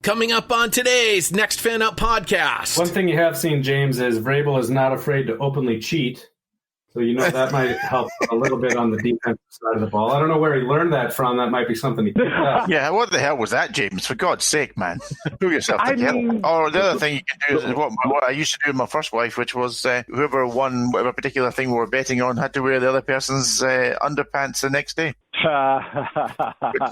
Coming up on today's Next Fan Up podcast. One thing you have seen, James, is Vrabel is not afraid to openly cheat. So, that might help a little bit on the defensive side of the ball. I don't know where he learned that from. That might be something he picked up. Yeah, what the hell was that, James? For God's sake, man. Pull yourself together. Or the other thing you can do is what I used to do with my first wife, which was whoever won whatever particular thing we were betting on had to wear the other person's underpants the next day.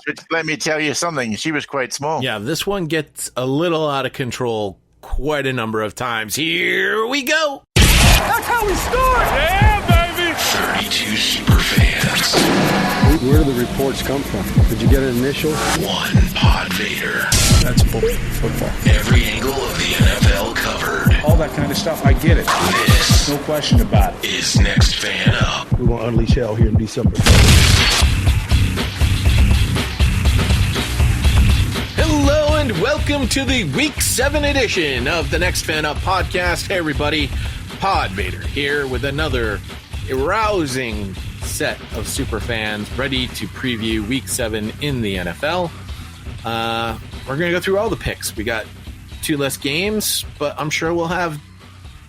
which, let me tell you something, she was quite small. Yeah, this one gets a little out of control quite a number of times. Here we go. That's how we start! Yeah, baby! 32 super fans. Where do the reports come from? Did you get an initial? One PodVader. That's football. Every angle of the NFL covered. All that kind of stuff, I get it. This, no question about it, is Next Fan Up. We're going to unleash hell here in December. Hello and welcome to the Week 7 edition of the Next Fan Up podcast. Hey everybody, PodVader here with another arousing set of super fans ready to preview Week 7 in the NFL. We're going to go through all the picks. We got 2 less games, but I'm sure we'll have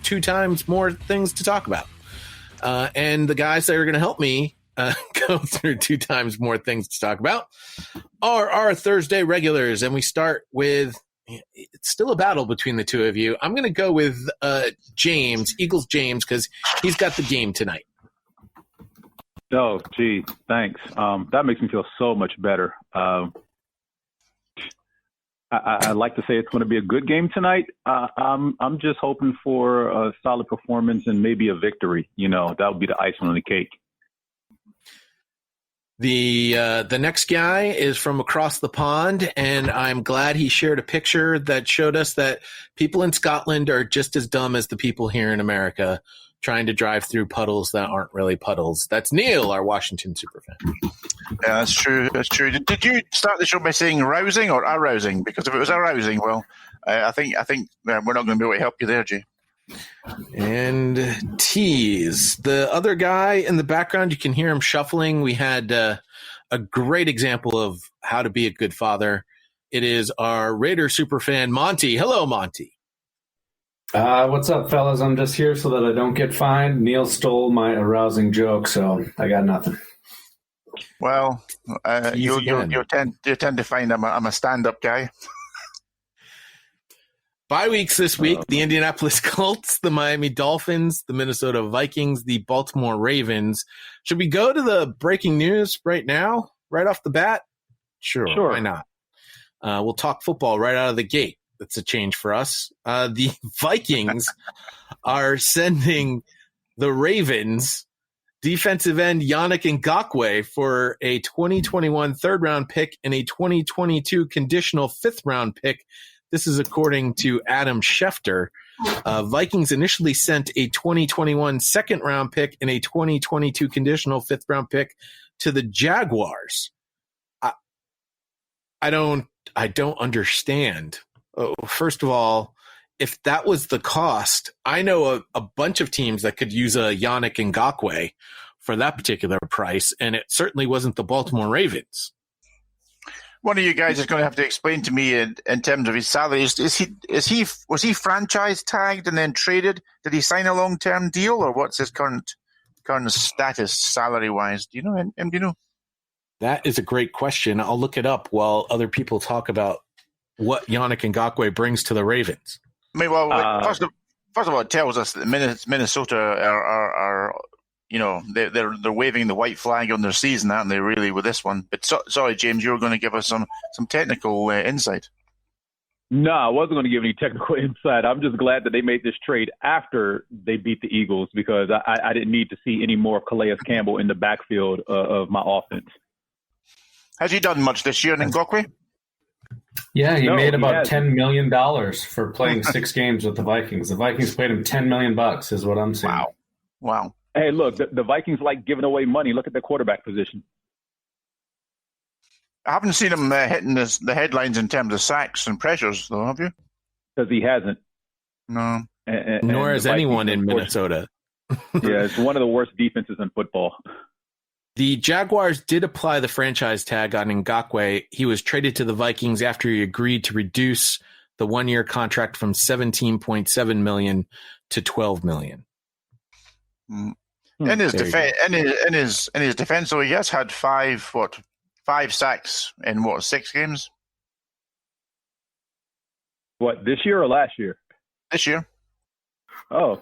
2 times more things to talk about. And the guys that are going to help me go through 2 times more things to talk about are our Thursday regulars. And we start with, it's still a battle between the two of you. I'm going to go with James, Eagles James, because he's got the game tonight. Oh, gee, thanks. That makes me feel so much better. I'd like to say it's going to be a good game tonight. I'm just hoping for a solid performance and maybe a victory. That would be the icing on the cake. The next guy is from across the pond, and I'm glad he shared a picture that showed us that people in Scotland are just as dumb as the people here in America trying to drive through puddles that aren't really puddles. That's Neil, our Washington superfan. Yeah, that's true. That's true. Did you start the show by saying rousing or arousing? Because if it was arousing, well, I think we're not going to be able to help you there, Jay. And Tease, the other guy in the background, you can hear him shuffling. We had a great example of how to be a good father. It is our Raider superfan, Monty. Hello, Monty. What's up, fellas? I'm just here so that I don't get fined. Neil stole my arousing joke, so I got nothing. Well, you tend to find I'm a stand-up guy. Bye weeks this week, the Indianapolis Colts, the Miami Dolphins, the Minnesota Vikings, the Baltimore Ravens. Should we go to the breaking news right now, right off the bat? Sure. Why not? We'll talk football right out of the gate. That's a change for us. The Vikings are sending the Ravens defensive end Yannick Ngakoue for a 2021 third-round pick and a 2022 conditional fifth-round pick. This is according to Adam Schefter. Vikings initially sent a 2021 second-round pick and a 2022 conditional fifth-round pick to the Jaguars. I don't understand. First of all, if that was the cost, I know a bunch of teams that could use a Yannick Ngakoue for that particular price, and it certainly wasn't the Baltimore Ravens. One of you guys is going to have to explain to me in terms of his salary. Was he franchise tagged and then traded? Did he sign a long-term deal, or what's his current status salary wise? Do you know? Do you know? That is a great question. I'll look it up while other people talk about what Yannick Ngakoue brings to the Ravens. I mean, well, first of all, it tells us that Minnesota are they're waving the white flag on their season, aren't they, really, with this one? But sorry, James, you were going to give us some technical insight. No, I wasn't going to give any technical insight. I'm just glad that they made this trade after they beat the Eagles, because I didn't need to see any more of Calais Campbell in the backfield of my offense. Has he done much this year, Ngakoue? Yeah, he made about $10 million for playing 6 games with the Vikings. The Vikings paid him $10 million, is what I'm saying. Wow. Hey, look, the Vikings like giving away money. Look at their quarterback position. I haven't seen him hitting the headlines in terms of sacks and pressures, though, have you? Because he hasn't. No. Nor has anyone in Minnesota. Yeah, it's one of the worst defenses in football. The Jaguars did apply the franchise tag on Ngakoue. He was traded to the Vikings after he agreed to reduce the one-year contract from $17.7 million to $12 million. In his defense, though, he has had five sacks in 6 games? What, this year or last year? This year. Oh,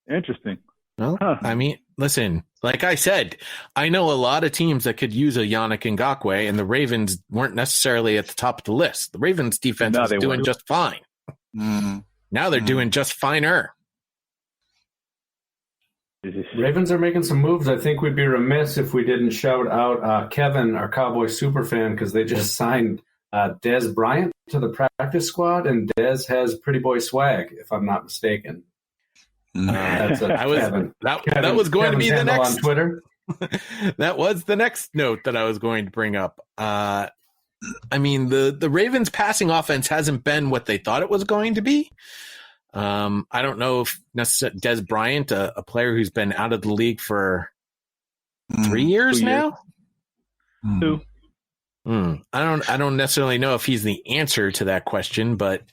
interesting. Well, I mean, listen, like I said, I know a lot of teams that could use a Yannick Ngakoue, and the Ravens weren't necessarily at the top of the list. The Ravens defense was doing just fine. Now they're doing just finer. Ravens are making some moves. I think we'd be remiss if we didn't shout out Kevin, our Cowboy superfan, because they just signed Dez Bryant to the practice squad, and Dez has pretty boy swag, if I'm not mistaken. That was going to be the next on Twitter. That was the next note that I was going to bring up. I mean, the Ravens passing offense hasn't been what they thought it was going to be. I don't know if necessarily Dez Bryant, a player who's been out of the league for 3 years now. 2. I don't necessarily know if he's the answer to that question, but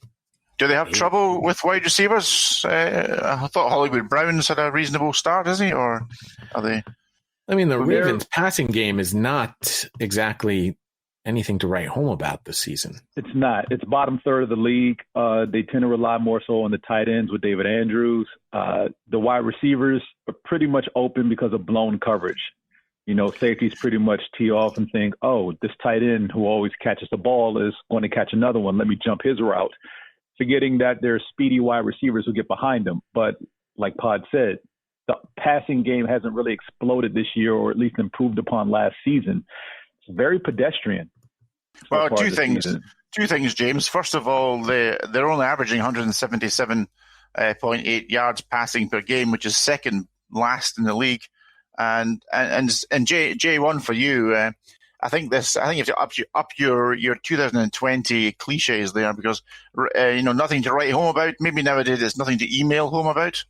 do they have trouble with wide receivers? I thought Hollywood Brown's had a reasonable start, is he? Or are they? I mean, the Ravens' passing game is not exactly anything to write home about this season. It's not. It's bottom third of the league. They tend to rely more so on the tight ends with David Andrews. The wide receivers are pretty much open because of blown coverage. You know, safeties pretty much tee off and think, oh, this tight end who always catches the ball is going to catch another one. Let me jump his route. Forgetting that there's speedy wide receivers who get behind them. But like Pod said, the passing game hasn't really exploded this year, or at least improved upon last season. It's very pedestrian. Well, two things, James. First of all, they're only averaging 177.8 yards passing per game, which is second last in the league. And J1 for you. I think you have to up your 2020 cliches there, because nothing to write home about. Maybe nowadays it's nothing to email home about.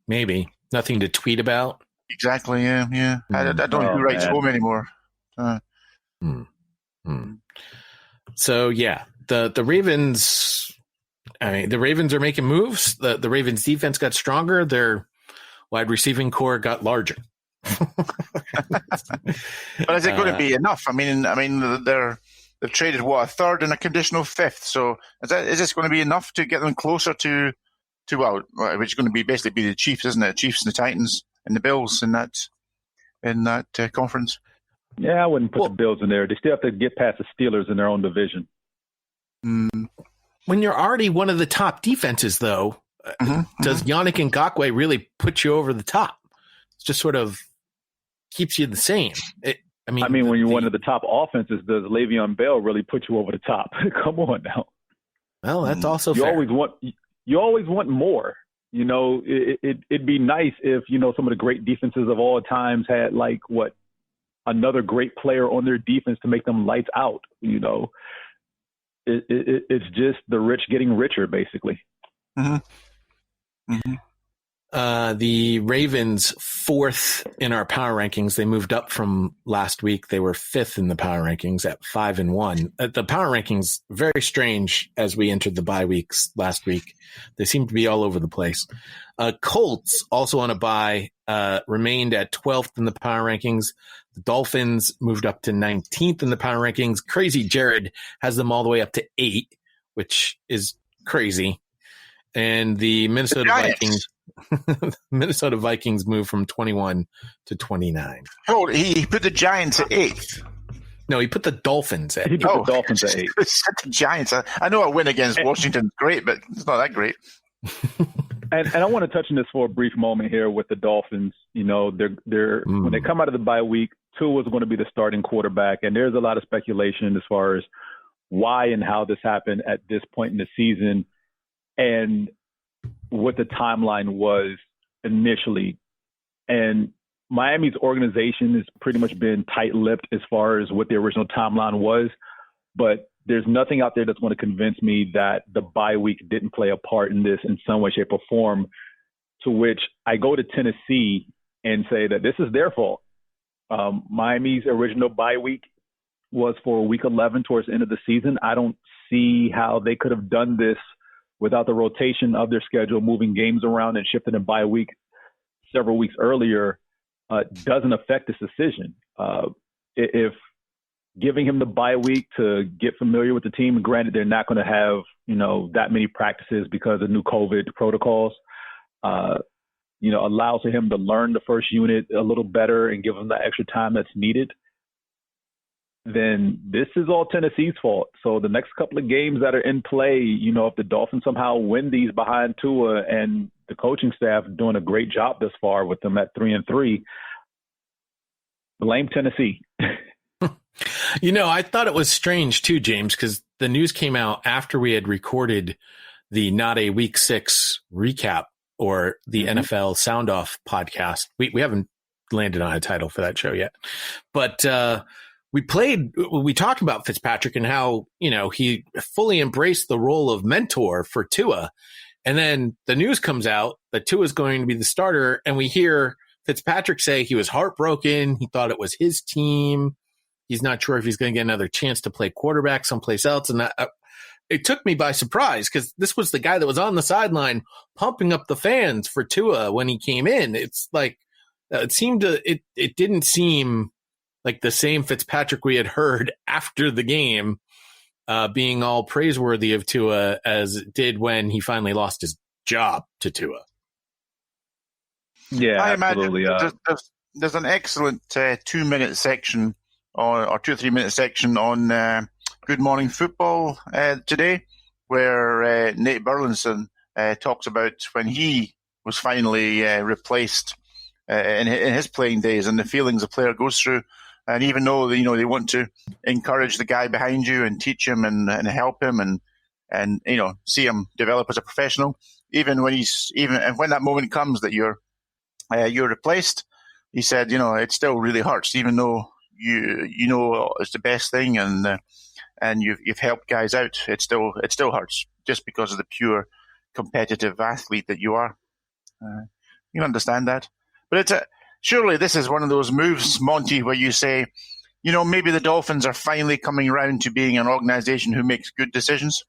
Maybe nothing to tweet about. Exactly. Yeah. I don't know who writes home anymore. So yeah, the Ravens. I mean, the Ravens are making moves. The Ravens defense got stronger. Their wide receiving core got larger. But is it going to be enough? I mean, they've traded a third and a conditional fifth. So is this going to be enough to get them closer to which is going to be basically the Chiefs, isn't it? Chiefs and the Titans and the Bills in that conference. Yeah, I wouldn't put the Bills in there. They still have to get past the Steelers in their own division. When you're already one of the top defenses, though, does Yannick Ngakoue really put you over the top? It's just sort of keeps you the same. When you're one of the top offenses, does Le'Veon Bell really put you over the top? Come on now. Well, that's also fair. You always want more. You know, it'd be nice if, some of the great defenses of all times had another great player on their defense to make them lights out. It's just the rich getting richer, basically. The Ravens, 4th in our power rankings. They moved up from last week. They were 5th in the power rankings at 5-1. The power rankings, very strange as we entered the bye weeks last week. They seem to be all over the place. Colts, also on a bye, remained at 12th in the power rankings. The Dolphins moved up to 19th in the power rankings. Crazy Jared has them all the way up to 8, which is crazy. And the Minnesota Vikings moved from 21 to 29. Oh, he put the Giants at 8th. No, he put the Dolphins at 8th. He put the Dolphins at 8th. The Giants. I know a win against Washington is great, but it's not that great. And I want to touch on this for a brief moment here with the Dolphins. They're when they come out of the bye week, Tua is going to be the starting quarterback, and there's a lot of speculation as far as why and how this happened at this point in the season, and what the timeline was initially. And Miami's organization has pretty much been tight-lipped as far as what the original timeline was, but there's nothing out there that's going to convince me that the bye week didn't play a part in this in some way, shape, or form, to which I go to Tennessee and say that this is their fault. Miami's original bye week was for week 11 towards the end of the season. I don't see how they could have done this without the rotation of their schedule, moving games around and shifting a bye week several weeks earlier doesn't affect this decision. If giving him the bye week to get familiar with the team, and granted they're not going to have, that many practices because of new COVID protocols, allows for him to learn the first unit a little better and give him the extra time that's needed, then this is all Tennessee's fault. So the next couple of games that are in play, if the Dolphins somehow win these behind Tua and the coaching staff doing a great job thus far with them at 3-3, blame Tennessee. I thought it was strange too, James, because the news came out after we had recorded the Not a Week 6 recap or the NFL Sound Off podcast. We haven't landed on a title for that show yet, but we talked about Fitzpatrick and how, he fully embraced the role of mentor for Tua. And then the news comes out that Tua is going to be the starter. And we hear Fitzpatrick say he was heartbroken. He thought it was his team. He's not sure if he's going to get another chance to play quarterback someplace else. And it took me by surprise because this was the guy that was on the sideline pumping up the fans for Tua when he came in. It's like, it didn't seem like the same Fitzpatrick we had heard after the game, being all praiseworthy of Tua as it did when he finally lost his job to Tua. Yeah, I absolutely. imagine there's an excellent 2-minute section or 2 or 3 minute section on Good Morning Football today, where Nate Burleson talks about when he was finally replaced in his playing days and the feelings a player goes through. And even though they want to encourage the guy behind you and teach him and help him and see him develop as a professional, even when that moment comes that you're replaced, he said, it still really hurts, even though you know it's the best thing and you've helped guys out. It still hurts just because of the pure competitive athlete that you are. You understand that, but surely this is one of those moves, Monty, where you say, maybe the Dolphins are finally coming around to being an organization who makes good decisions.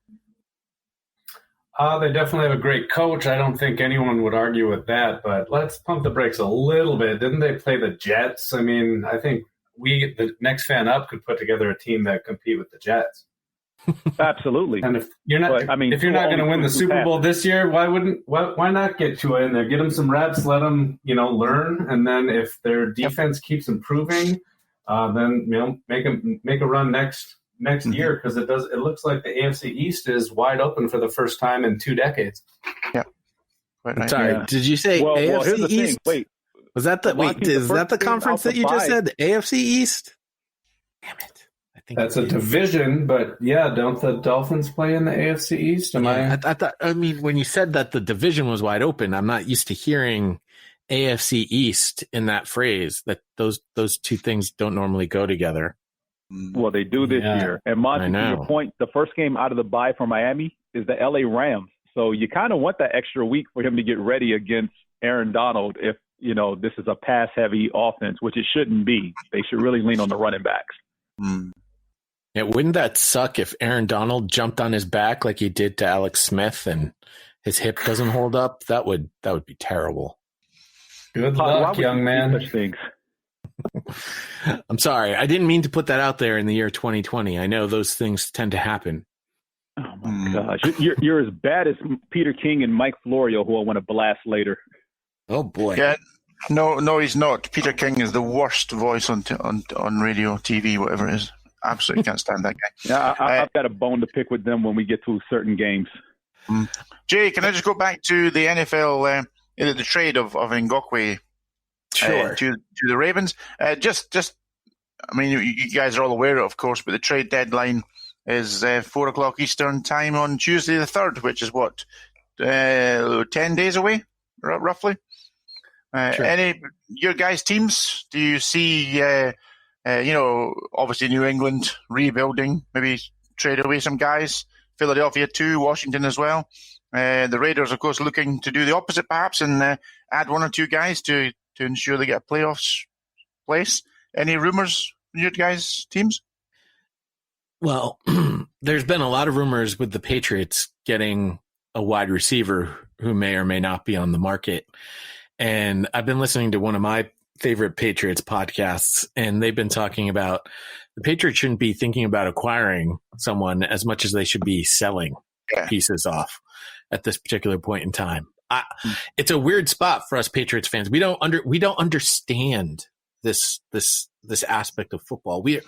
They definitely have a great coach. I don't think anyone would argue with that, but let's pump the brakes a little bit. Didn't they play the Jets? I mean, I think the next fan up could put together a team that compete with the Jets. Absolutely. And if you're not going to win the Super Bowl this year, why not get Tua in there? Get them some reps, let them, learn. And then if their defense keeps improving, then, make a run next year, because it looks like the AFC East is wide open for the first time in 2 decades. Yeah. Right. Sorry, yeah. Did you say AFC East? Wait, was that is that the conference that you just said? The AFC East? Damn it. I think that's a division, but yeah, don't the Dolphins play in the AFC East? I thought, when you said that the division was wide open, I'm not used to hearing AFC East in that phrase, that those two things don't normally go together. Well, they do this year. And Monty, to your point, the first game out of the bye for Miami is the LA Rams. So you kind of want that extra week for him to get ready against Aaron Donald if, this is a pass-heavy offense, which it shouldn't be. They should really lean on the running backs. Yeah, wouldn't that suck if Aaron Donald jumped on his back like he did to Alex Smith and his hip doesn't hold up? That would be terrible. Good luck, young man. Such things. I'm sorry. I didn't mean to put that out there in the year 2020. I know those things tend to happen. Oh, my gosh. You're as bad as Peter King and Mike Florio, who I want to blast later. Oh, boy. Yeah. No, he's not. Peter King is the worst voice on radio, TV, whatever it is. Absolutely can't stand that guy. Yeah, I've got a bone to pick with them when we get to certain games. Jay, can I just go back to the NFL, the trade of Ngakoue? Sure. To the Ravens. You guys are all aware, of course, but the trade deadline is 4:00 Eastern time on Tuesday the 3rd, which is 10 days away, roughly. Sure. Any your guys' teams? Do you see, obviously New England rebuilding, maybe trade away some guys? Philadelphia too, Washington as well. The Raiders, of course, looking to do the opposite perhaps and add 1 or 2 guys to ensure they get a playoffs place. Any rumors in your guys' teams? Well, there's been a lot of rumors with the Patriots getting a wide receiver who may or may not be on the market. And I've been listening to one of my favorite Patriots podcasts, and they've been talking about the Patriots shouldn't be thinking about acquiring someone as much as they should be selling pieces off at this particular point in time. It's a weird spot for us Patriots fans. We don't understand this aspect of football. We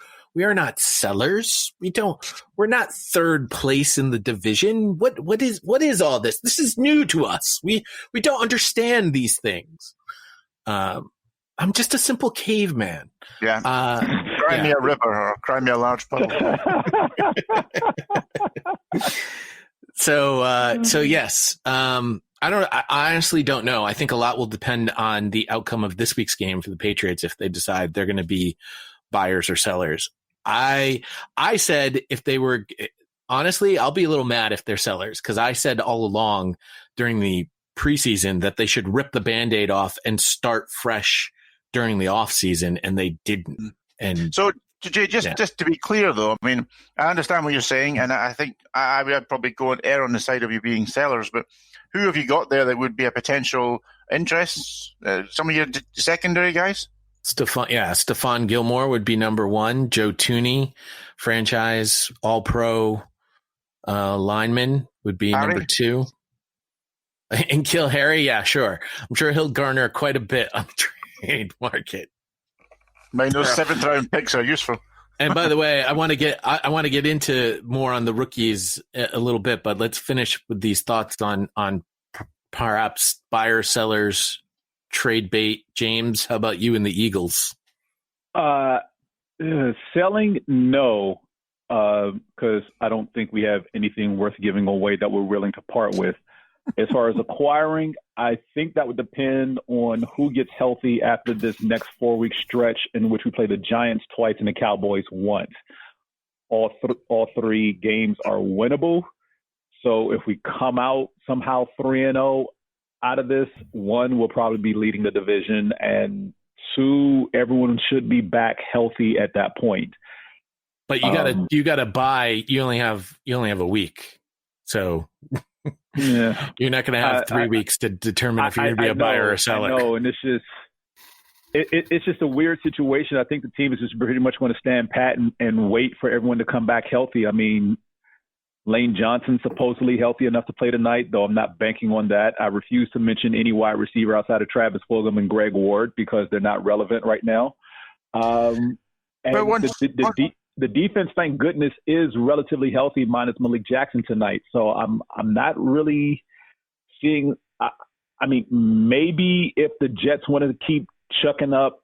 are not sellers. We're not third place in the division. What is all this? This is new to us. We don't understand these things. I'm just a simple caveman. Yeah. Cry me a river or cry me a large puddle. So yes. I honestly don't know. I think a lot will depend on the outcome of this week's game for the Patriots if they decide they're going to be buyers or sellers. I said if they were, honestly, I'll be a little mad if they're sellers, because I said all along during the preseason that they should rip the Band-Aid off and start fresh during the off season, and they didn't. And so, Jay, just to be clear, though, I mean, I understand what you're saying, and I think I would probably go and err on the side of you being sellers, but who have you got there that would be a potential interest? Some of your secondary guys? Stephon Gilmore would be number one. Joe Thuney, franchise All-Pro lineman, would be number two. And Kill Harry, yeah, sure. I'm sure he'll garner quite a bit on the trade market. Man, those 7th round picks are useful. And by the way, I want to get into more on the rookies a little bit, but let's finish with these thoughts on perhaps buyers, sellers, trade bait. James, how about you and the Eagles? Selling, no, because I don't think we have anything worth giving away that we're willing to part with. As far as acquiring, I think that would depend on who gets healthy after this next 4-week stretch in which we play the Giants twice and the Cowboys once. All 3 games are winnable. So if we come out somehow 3-0 out of this, 1, we'll probably be leading the division, and 2, everyone should be back healthy at that point. But you gotta buy. You only have a week, so. Yeah, you're not going to have 3 weeks to determine if you're going to be a buyer or a seller. No, and it's just a weird situation. I think the team is just pretty much going to stand pat and wait for everyone to come back healthy. I mean, Lane Johnson's supposedly healthy enough to play tonight, though I'm not banking on that. I refuse to mention any wide receiver outside of Travis Fulgham and Greg Ward because they're not relevant right now. The defense, thank goodness, is relatively healthy minus Malik Jackson tonight. So I'm not really seeing I mean, maybe if the Jets wanted to keep chucking up,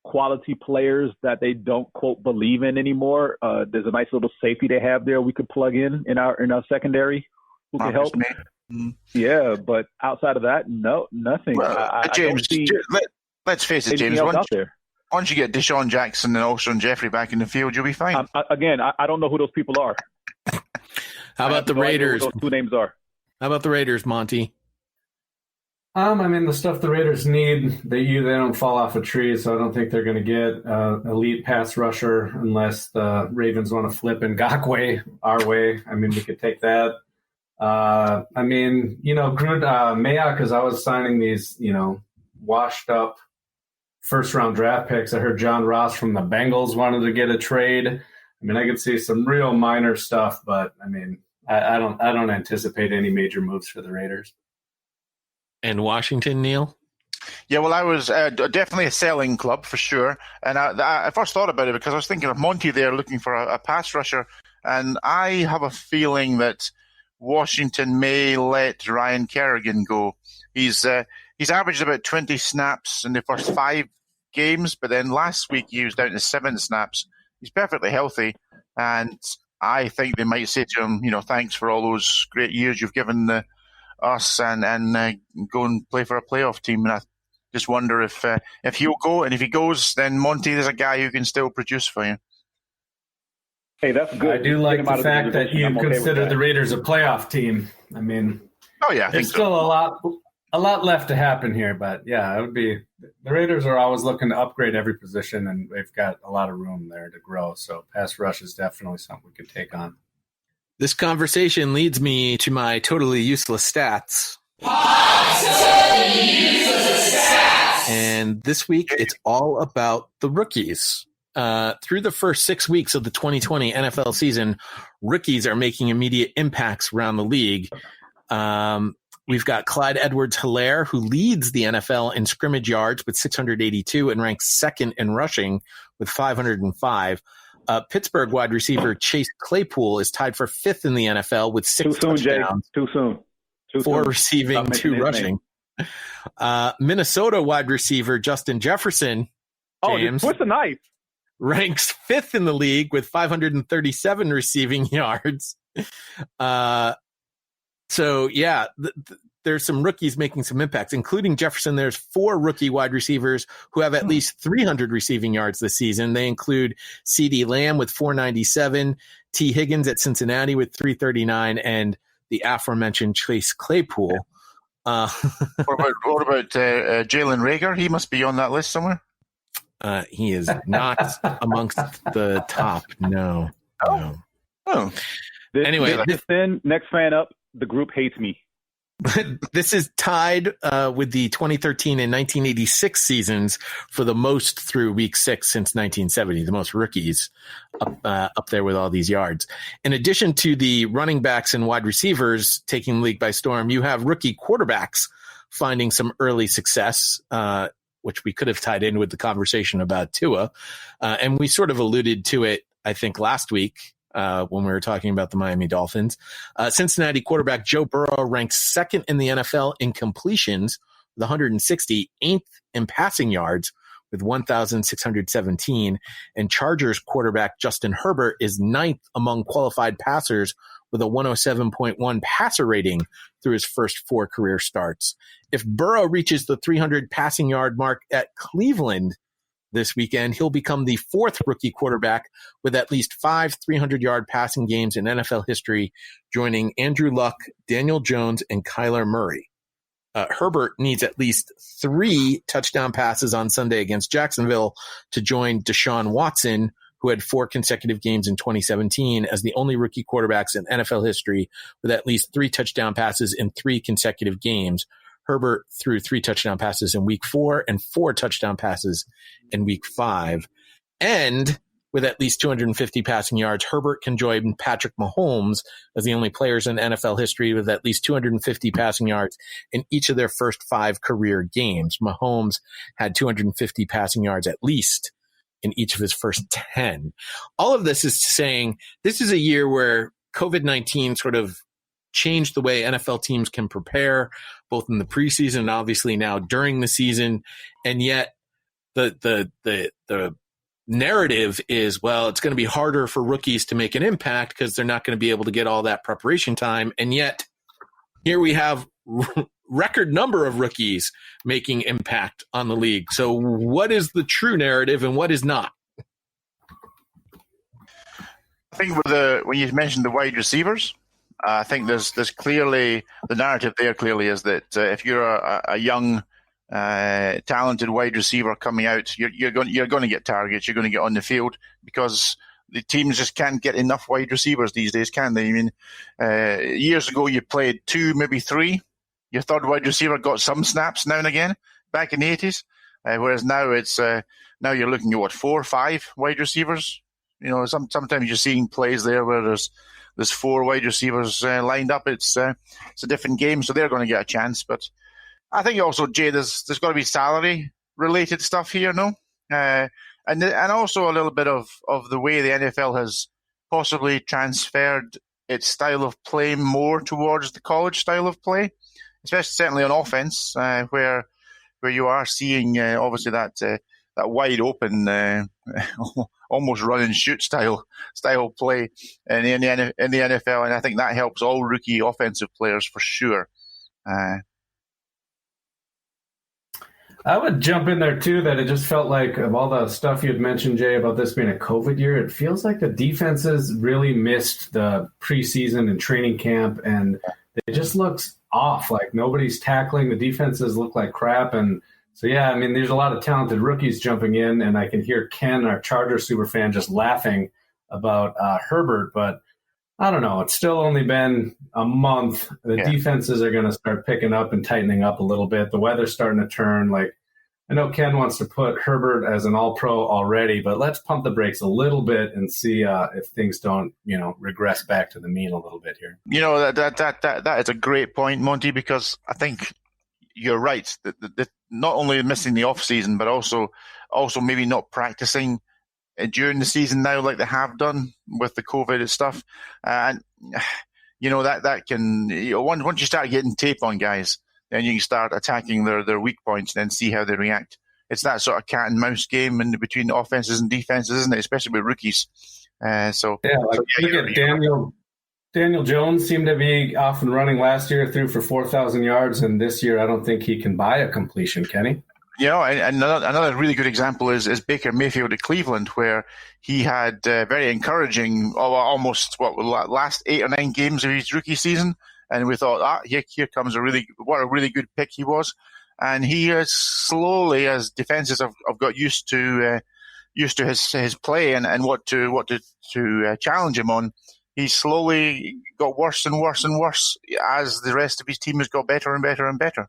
quality players that they don't, quote, believe in anymore, there's a nice little safety they have there we could plug in our secondary who can help. Yeah, but outside of that, no, nothing. Well, James, let's face it, James, once you get Deshaun Jackson and Alshon Jeffrey back in the field, you'll be fine. I don't know who those people are. How about the Raiders? Those 2 names are. How about the Raiders, Monty? I mean, the stuff the Raiders need, they don't fall off a tree, so I don't think they're going to get elite pass rusher unless the Ravens want to flip Ngakoue our way. I mean, we could take that. I mean, Mayock, as I was signing these, washed up first-round draft picks. I heard John Ross from the Bengals wanted to get a trade. I mean, I could see some real minor stuff, but I mean, I don't anticipate any major moves for the Raiders. And Washington, Neil? Yeah, well, I was definitely a selling club for sure. And I first thought about it because I was thinking of Monty there looking for a pass rusher. And I have a feeling that Washington may let Ryan Kerrigan go. He's averaged about 20 snaps in the first 5 games, but then last week he was down to 7 snaps. He's perfectly healthy, and I think they might say to him, thanks for all those great years you've given us, and go and play for a playoff team. And I just wonder if he'll go, and if he goes, then Monty, there's a guy who can still produce for you. Hey, that's good. I do like the fact that you consider the Raiders a playoff team. I mean, I think there's still a lot left to happen here, but yeah, it would be the Raiders are always looking to upgrade every position, and they've got a lot of room there to grow. So pass rush is definitely something we could take on. This conversation leads me to my totally useless stats. And this week, it's all about the rookies. Through the first 6 weeks of the 2020 NFL season, rookies are making immediate impacts around the league. We've got Clyde Edwards-Helaire, who leads the NFL in scrimmage yards with 682 and ranks second in rushing with 505. Pittsburgh wide receiver Chase Claypool is tied for fifth in the NFL with 6 touchdowns. Too soon. 4 receiving, 2 rushing. Minnesota wide receiver Justin Jefferson, James, what's the knife? ranks fifth in the league with 537 receiving yards. So, yeah, there's some rookies making some impacts, including Jefferson. There's 4 rookie wide receivers who have at least 300 receiving yards this season. They include CeeDee Lamb with 497, T. Higgins at Cincinnati with 339, and the aforementioned Chase Claypool. What about Jalen Reagor? He must be on that list somewhere. He is not amongst the top. No. Oh. Anyway, next fan up. The group hates me. This is tied with the 2013 and 1986 seasons for the most through week 6 since 1970, the most rookies up there with all these yards. In addition to the running backs and wide receivers taking the league by storm, you have rookie quarterbacks finding some early success, which we could have tied in with the conversation about Tua. And we sort of alluded to it, I think, last week. When we were talking about the Miami Dolphins. Cincinnati quarterback Joe Burrow ranks second in the NFL in completions with 160, 8th in passing yards with 1,617, and Chargers quarterback Justin Herbert is 9th among qualified passers with a 107.1 passer rating through his first 4 career starts. If Burrow reaches the 300 passing yard mark at Cleveland this weekend, he'll become the 4th rookie quarterback with at least 5 300-yard passing games in NFL history, joining Andrew Luck, Daniel Jones, and Kyler Murray. Herbert needs at least 3 touchdown passes on Sunday against Jacksonville to join Deshaun Watson, who had 4 consecutive games in 2017 as the only rookie quarterbacks in NFL history with at least 3 touchdown passes in 3 consecutive games. Herbert threw 3 touchdown passes in week 4 and 4 touchdown passes in week 5. And with at least 250 passing yards, Herbert can join Patrick Mahomes as the only players in NFL history with at least 250 passing yards in each of their first 5 career games. Mahomes had 250 passing yards at least in each of his first 10. All of this is saying this is a year where COVID-19 sort of changed the way NFL teams can prepare, both in the preseason and obviously now during the season. And yet the narrative is, well, it's going to be harder for rookies to make an impact because they're not going to be able to get all that preparation time. And yet here we have record number of rookies making impact on the league. So what is the true narrative and what is not? I think when you mentioned the wide receivers, I think there's clearly the narrative there clearly is that if you're a young, talented wide receiver coming out, you're going to get targets. You're going to get on the field because the teams just can't get enough wide receivers these days, can they? I mean, years ago you played 2, maybe 3. Your third wide receiver got some snaps now and again back in the 80s, whereas now it's now you're looking at 4 or 5 wide receivers. You know, sometimes you're seeing plays there where there's 4 wide receivers lined up. It's a different game, so they're going to get a chance. But I think also, Jay, there's got to be salary related stuff here, no? And also a little bit of the way the NFL has possibly transferred its style of play more towards the college style of play, especially certainly on offense, where you are seeing obviously that wide open, almost run and shoot style play in the NFL, and I think that helps all rookie offensive players for sure. I would jump in there too that it just felt like, of all the stuff you had mentioned, Jay, about this being a COVID year, it feels like the defenses really missed the preseason and training camp, and it just looks off. Like nobody's tackling. The defenses look like crap, and So, yeah, I mean, there's a lot of talented rookies jumping in, and I can hear Ken, our Charger super fan, just laughing about Herbert. But I don't know. It's still only been a month. The defenses are going to start picking up and tightening up a little bit. The weather's starting to turn. Like, I know Ken wants to put Herbert as an all-pro already, but let's pump the brakes a little bit and see if things don't, regress back to the mean a little bit here. That is a great point, Monty, because I think you're right. That not only missing the off season, but also maybe not practicing during the season now like they have done with the COVID and stuff. And that can once you start getting tape on guys, then you can start attacking their weak points and then see how they react. It's that sort of cat and mouse game in between offenses and defenses, isn't it? Especially with rookies. Look at Daniel Jones seemed to be off and running last year, threw for 4,000 yards, and this year I don't think he can buy a completion, can he? And another really good example is Baker Mayfield at Cleveland, where he had very encouraging, almost last 8 or 9 games of his rookie season, and we thought, here comes a really good pick he was, and he slowly, as defenses have got used to his play and what to challenge him on, he slowly got worse and worse and worse as the rest of his team has got better and better and better.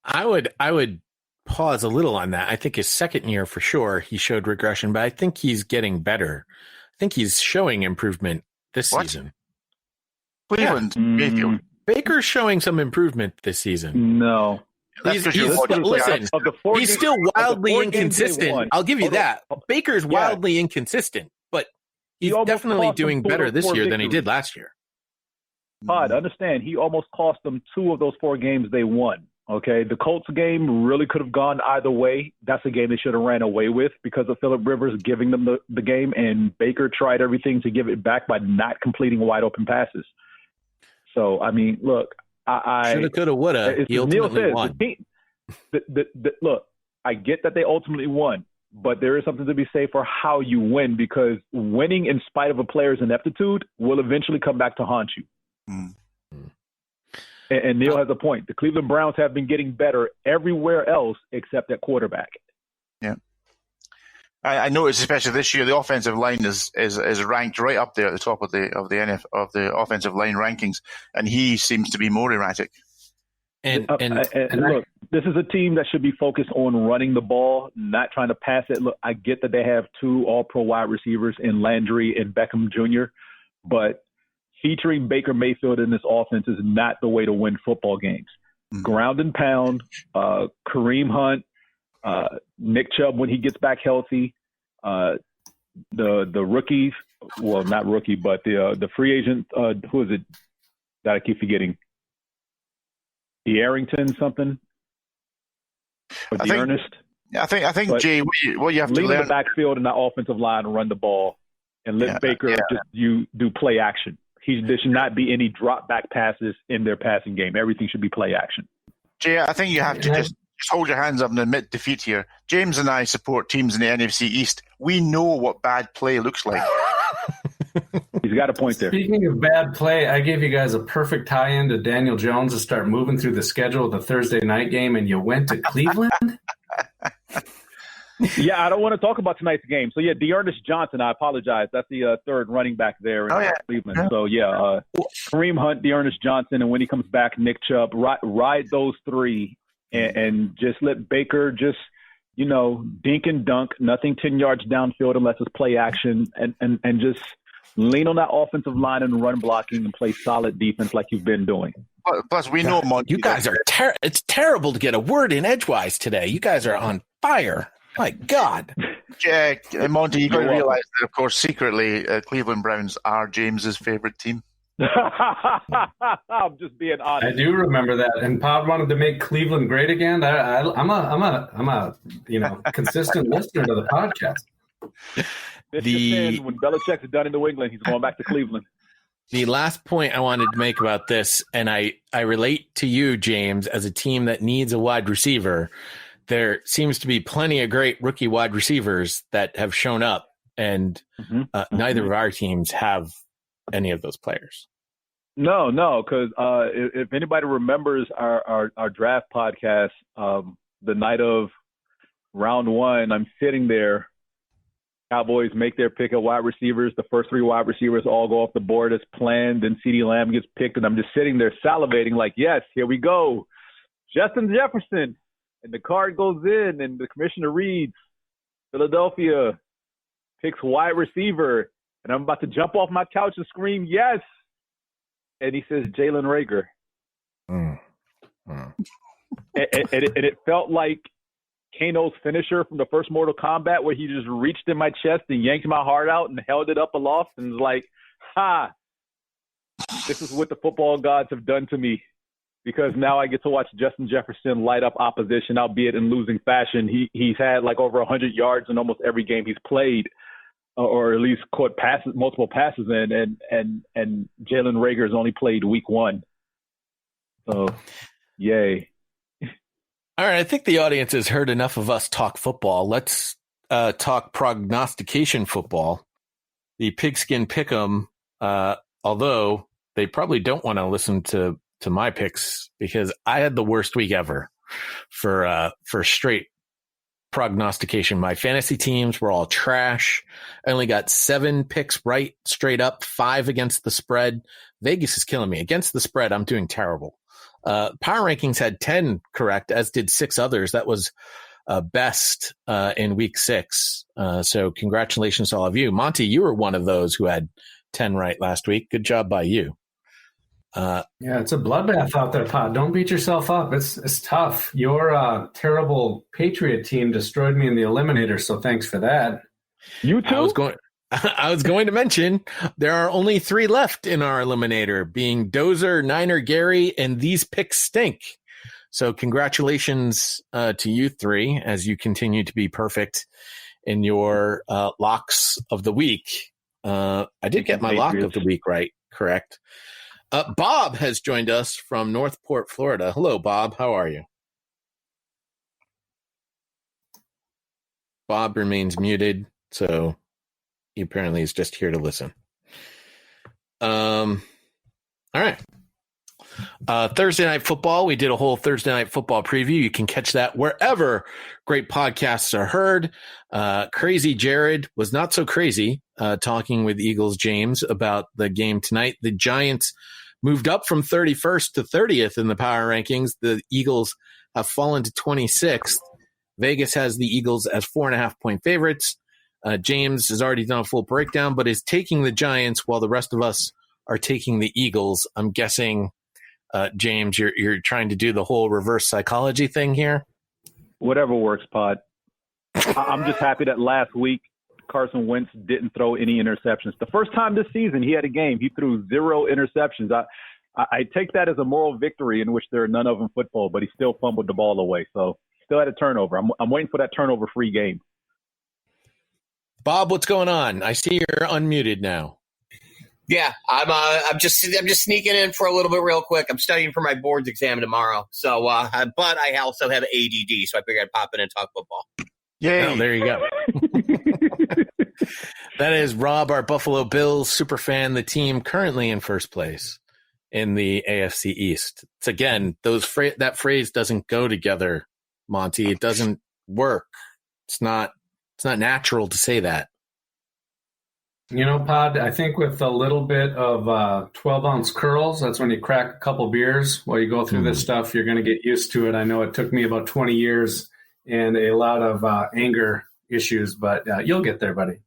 I would pause a little on that. I think his second year for sure he showed regression, but I think he's getting better. I think he's showing improvement this season. Cleveland, Mayfield. Baker's showing some improvement this season. No. He's still wildly inconsistent. I'll give you that. Baker's wildly inconsistent, but he's definitely doing better this year than he did last year. Pod, understand, he almost cost them 2 of those 4 games they won. Okay, the Colts game really could have gone either way. That's a game they should have ran away with because of Phillip Rivers giving them the game, and Baker tried everything to give it back by not completing wide open passes. So, I mean, look, I shoulda, coulda, woulda. He ultimately won. Look, I get that they ultimately won, but there is something to be said for how you win, because winning in spite of a player's ineptitude will eventually come back to haunt you. Mm. And Neil has a point. The Cleveland Browns have been getting better everywhere else except at quarterback. Yeah. I noticed, especially this year, the offensive line is ranked right up there at the top of the offensive line rankings, and he seems to be more erratic. And look, this is a team that should be focused on running the ball, not trying to pass it. Look, I get that they have 2 all-pro wide receivers in Landry and Beckham Jr., but featuring Baker Mayfield in this offense is not the way to win football games. Mm-hmm. Ground and pound, Kareem Hunt, Nick Chubb when he gets back healthy, the rookies, well, not rookie, but the free agent, who is it that I keep forgetting? The Arrington something? Or the Ernest? I think but Jay, what you have to learn. The backfield and the offensive line and run the ball and let Baker just do play action. There should not be any drop back passes in their passing game. Everything should be play action. Jay, I think you have to just hold your hands up and admit defeat here. James and I support teams in the NFC East. We know what bad play looks like. He's got a point there. Speaking of bad play, I gave you guys a perfect tie-in to Daniel Jones to start moving through the schedule of the Thursday night game, and you went to Cleveland? Yeah, I don't want to talk about tonight's game. So, D'Ernest Johnson, I apologize. That's the third running back there in Cleveland. So, Kareem Hunt, D'Ernest Johnson, and when he comes back, Nick Chubb. Ride those 3 and just let Baker just, dink and dunk, nothing 10 yards downfield unless it's play action, and just lean on that offensive line and run blocking and play solid defense like you've been doing. Plus, we know, Monty. You guys are it's terrible to get a word in edgewise today. You guys are on fire. My God. Jack and Monty, you got to realize that, of course, secretly, Cleveland Browns are James's favorite team. I'm just being honest. I do remember that. And Pod wanted to make Cleveland great again. I'm a consistent listener to the podcast. When Belichick's done in New England, he's going back to Cleveland. The last point I wanted to make about this, and I relate to you, James, as a team that needs a wide receiver. There seems to be plenty of great rookie wide receivers that have shown up, and neither of our teams have any of those players. No, because if anybody remembers our draft podcast, the night of round one, I'm sitting there. Cowboys make their pick of wide receivers. The first three wide receivers all go off the board as planned. Then CeeDee Lamb gets picked, and I'm just sitting there salivating like, yes, here we go. Justin Jefferson. And the card goes in, and the commissioner reads, Philadelphia picks wide receiver. And I'm about to jump off my couch and scream, yes. And he says, Jalen Reagor. And it felt like Kano's finisher from the first Mortal Kombat, where he just reached in my chest and yanked my heart out and held it up aloft and was like, ha, this is what the football gods have done to me, because now I get to watch Justin Jefferson light up opposition, albeit in losing fashion. He's had like over 100 yards in almost every game he's played, or at least caught passes, multiple passes in, and Jalen Reagor has only played week one. So, yay. All right, I think the audience has heard enough of us talk football. Let's talk prognostication football. The Pigskin Pick'em, although they probably don't want to listen to my picks, because I had the worst week ever for straight prognostication. My fantasy teams were all trash. I only got 7 picks right straight up, 5 against the spread. Vegas is killing me. Against the spread, I'm doing terrible. Power Rankings had 10 correct, as did 6 others. That was best in week 6. So congratulations to all of you. Monty, you were one of those who had 10 right last week. Good job by you. Yeah, it's a bloodbath out there, Pod. Don't beat yourself up. It's tough. Your terrible Patriot team destroyed me in the Eliminator, so thanks for that. You too? I was going to mention there are only 3 left in our Eliminator, being Dozer, Niner, Gary, and these picks stink. So congratulations to you 3 as you continue to be perfect in your locks of the week. I did get my lock of the week right, correct? Bob has joined us from Northport, Florida. Hello, Bob. How are you? Bob remains muted, so he apparently is just here to listen. All right. Thursday Night Football. We did a whole Thursday Night Football preview. You can catch that wherever great podcasts are heard. Crazy Jared was not so crazy talking with Eagles James about the game tonight. The Giants moved up from 31st to 30th in the power rankings. The Eagles have fallen to 26th. Vegas has the Eagles as 4.5-point favorites. James has already done a full breakdown, but is taking the Giants while the rest of us are taking the Eagles. I'm guessing, James, you're trying to do the whole reverse psychology thing here? Whatever works, Pod. I'm just happy that last week Carson Wentz didn't throw any interceptions. The first time this season he had a game, he threw 0 interceptions. I take that as a moral victory in which there are none of in football, but he still fumbled the ball away. So still had a turnover. I'm waiting for that turnover-free game. Bob, what's going on? I see you're unmuted now. Yeah, I'm just sneaking in for a little bit real quick. I'm studying for my boards exam tomorrow. So, but I also have ADD, so I figured I'd pop in and talk football. Yay! Oh, there you go. That is Rob, our Buffalo Bills superfan, the team currently in first place in the AFC East. It's again, that phrase doesn't go together, Monty. It doesn't work. It's not natural to say that. You know, Pod, I think with a little bit of 12-ounce curls, that's when you crack a couple beers while you go through this stuff. You're going to get used to it. I know it took me about 20 years and a lot of anger issues, but you'll get there, buddy.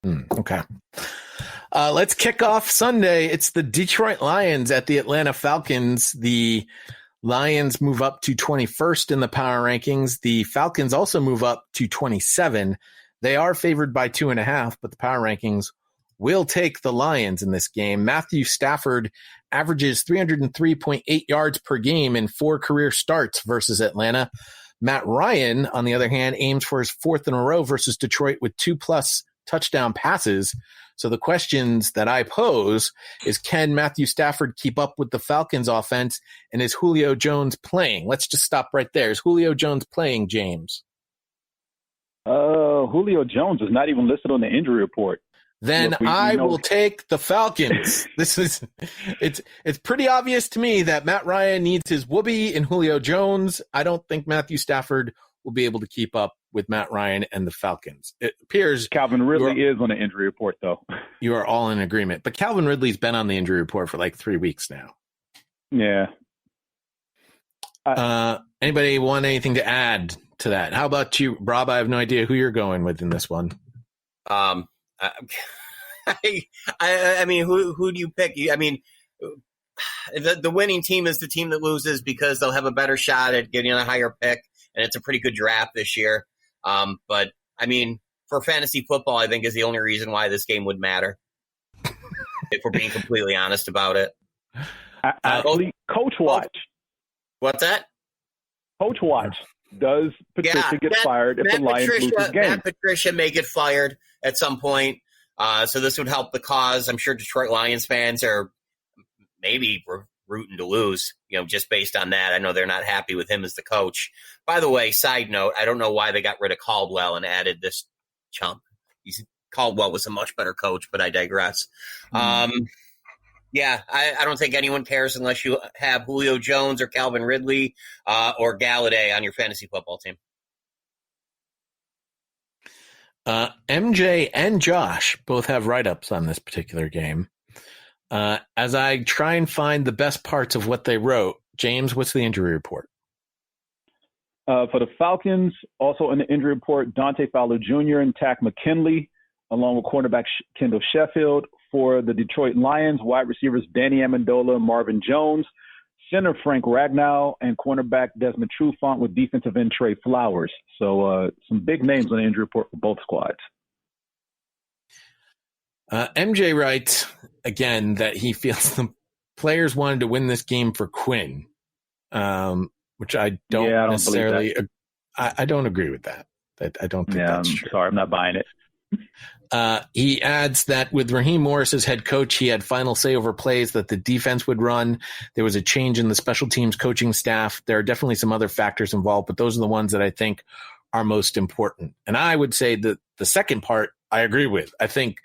Okay. Let's kick off Sunday. It's the Detroit Lions at the Atlanta Falcons. The Lions move up to 21st in the power rankings. The Falcons also move up to 27. They are favored by 2.5, but the power rankings will take the Lions in this game. Matthew Stafford averages 303.8 yards per game in 4 career starts versus Atlanta. Matt Ryan, on the other hand, aims for his 4th in a row versus Detroit with 2+ touchdown passes. So the questions that I pose is, can Matthew Stafford keep up with the Falcons offense, and is Julio Jones playing? Let's just stop right there. Is Julio Jones playing, James? Julio Jones is not even listed on the injury report. then Look, we I know- will take the Falcons. It's pretty obvious to me that Matt Ryan needs his whoopee in Julio Jones. I don't think Matthew Stafford will be able to keep up with Matt Ryan and the Falcons. It appears Calvin Ridley is on the injury report, though. you are all in agreement. But Calvin Ridley's been on the injury report for like 3 weeks now. Yeah. Anybody want anything to add to that? How about you, Rob? I have no idea who you're going with in this one. I mean, who do you pick? I mean, the winning team is the team that loses because they'll have a better shot at getting a higher pick, and it's a pretty good draft this year. But I mean, for fantasy football, I think is the only reason why this game would matter. If we're being completely honest about it. Coach Watch. What's that? Coach Watch. Does Patricia get fired if the Lions lose this game? Matt Patricia may get fired at some point. So this would help the cause. I'm sure Detroit Lions fans are maybe rooting to lose, just based on that. I know they're not happy with him as the coach. By the way, side note, I don't know why they got rid of Caldwell and added this chump. Caldwell was a much better coach, but I digress. Yeah, I don't think anyone cares unless you have Julio Jones or Calvin Ridley or Galladay on your fantasy football team. MJ and Josh both have write-ups on this particular game. As I try and find the best parts of what they wrote, James, what's the injury report? For the Falcons, also in the injury report, Dante Fowler Jr. and Tack McKinley, along with cornerback Kendall Sheffield. For the Detroit Lions, wide receivers Danny Amendola and Marvin Jones, center Frank Ragnow, and cornerback Desmond Trufant with defensive end Trey Flowers. So some big names on the injury report for both squads. MJ writes, again, that he feels the players wanted to win this game for Quinn, which I don't necessarily – I don't agree with that. I don't think that's true. Sorry, I'm not buying it. He adds that with Raheem Morris as head coach, he had final say over plays that the defense would run. There was a change in the special teams coaching staff. There are definitely some other factors involved, but those are the ones that I think are most important. And I would say that the second part I agree with. I think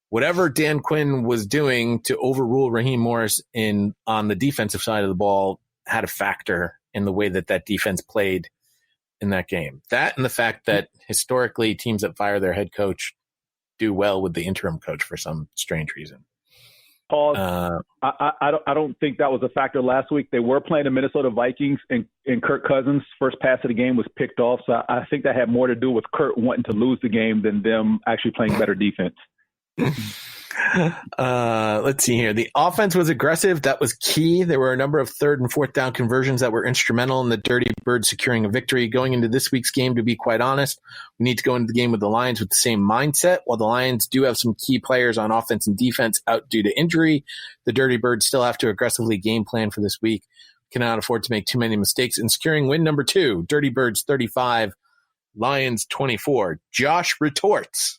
whatever Dan Quinn was doing to overrule Raheem Morris on the defensive side of the ball had a factor in the way that defense played in that game. That and the fact that historically teams that fire their head coach do well with the interim coach for some strange reason. Paul, I don't think that was a factor last week. They were playing the Minnesota Vikings, and Kirk Cousins' first pass of the game was picked off. So I think that had more to do with Kirk wanting to lose the game than them actually playing better defense. Let's see here. The offense was aggressive. That was key. There were a number of 3rd and 4th down conversions that were instrumental in the Dirty Birds securing a victory. Going into this week's game, to be quite honest, we need to go into the game with the Lions with the same mindset. While the Lions do have some key players on offense and defense out due to injury, the Dirty Birds still have to aggressively game plan for this week. Cannot afford to make too many mistakes in securing win number 2. Dirty Birds 35, Lions 24. Josh retorts.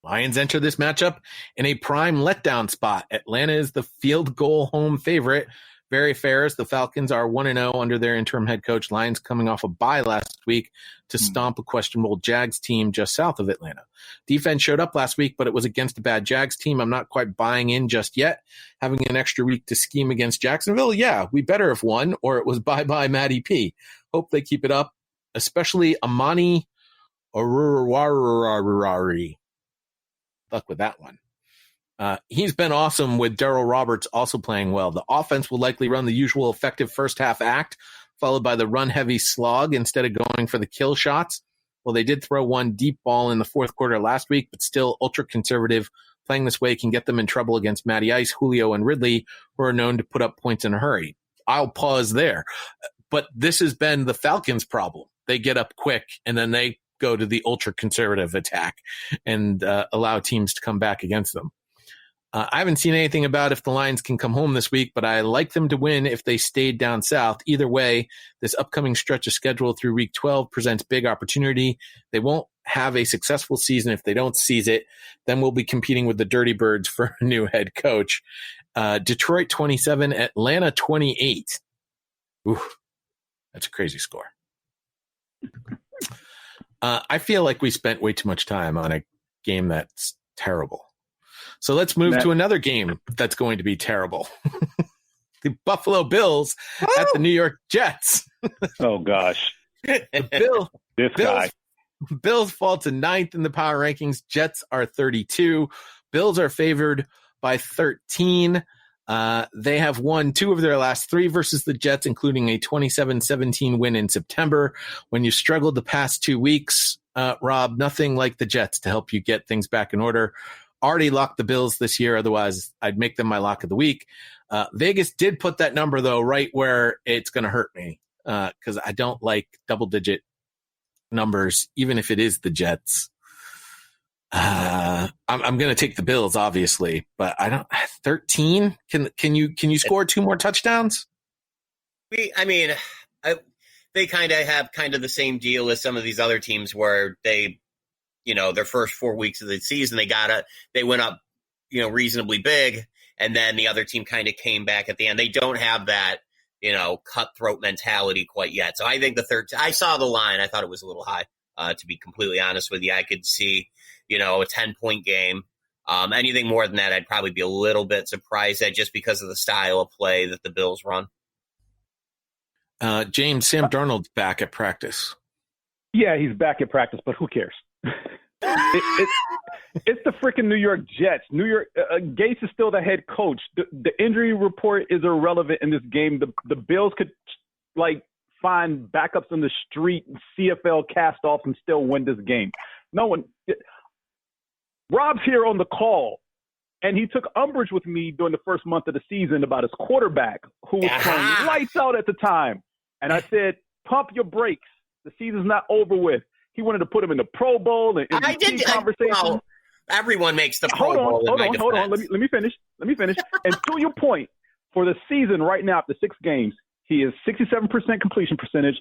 Lions enter this matchup in a prime letdown spot. Atlanta is the field goal home favorite. Very fair as the Falcons are 1-0 under their interim head coach. Lions coming off a bye last week to stomp a questionable Jags team just south of Atlanta. Defense showed up last week, but it was against a bad Jags team. I'm not quite buying in just yet. Having an extra week to scheme against Jacksonville, yeah, we better have won, or it was bye-bye Matty P. Hope they keep it up, especially Amani Oruwariwari. Luck with that one. He's been awesome with Darryl Roberts also playing well. The offense will likely run the usual effective first half act, followed by the run-heavy slog instead of going for the kill shots. Well, they did throw one deep ball in the fourth quarter last week, but still ultra-conservative. Playing this way can get them in trouble against Matty Ice, Julio, and Ridley, who are known to put up points in a hurry. I'll pause there. But this has been the Falcons' problem. They get up quick, and then they go to the ultra-conservative attack and allow teams to come back against them. I haven't seen anything about if the Lions can come home this week, but I like them to win if they stayed down south. Either way, this upcoming stretch of schedule through week 12 presents big opportunity. They won't have a successful season if they don't seize it. Then we'll be competing with the Dirty Birds for a new head coach. Detroit 27, Atlanta 28. Ooh, that's a crazy score. I feel like we spent way too much time on a game that's terrible. So let's move to another game that's going to be terrible. The Buffalo Bills at the New York Jets. Oh, gosh. Bills fall to 9th in the power rankings. Jets are 32. Bills are favored by 13. They have won 2 of their last 3 versus the Jets, including a 27-17 win in September. When you struggled the past 2 weeks, Rob, nothing like the Jets to help you get things back in order. Already locked the Bills this year. Otherwise, I'd make them my lock of the week. Vegas did put that number, though, right where it's going to hurt me because I don't like double-digit numbers, even if it is the Jets. I'm going to take the Bills, obviously, but I don't. 13? Can you score 2 more touchdowns? They kind of have kind of the same deal as some of these other teams where they, their first 4 weeks of the season they went up, reasonably big, and then the other team kind of came back at the end. They don't have that, cutthroat mentality quite yet. So I think I saw the line. I thought it was a little high, to be completely honest with you. I could see, a 10-point game. Anything more than that, I'd probably be a little bit surprised at just because of the style of play that the Bills run. James, Sam Darnold's back at practice. Yeah, he's back at practice, but who cares? It's the freaking New York Jets. New York Gates is still the head coach. The injury report is irrelevant in this game. The Bills could find backups in the street, CFL cast off, and still win this game. No one. Rob's here on the call, and he took umbrage with me during the first month of the season about his quarterback, who was playing lights out at the time. And I said, pump your brakes. The season's not over with. He wanted to put him in the Pro Bowl and MVP conversation. Well, everyone makes the Pro Bowl. Hold on. Let me finish. And to your point, for the season right now, after 6 games, he is 67% completion percentage,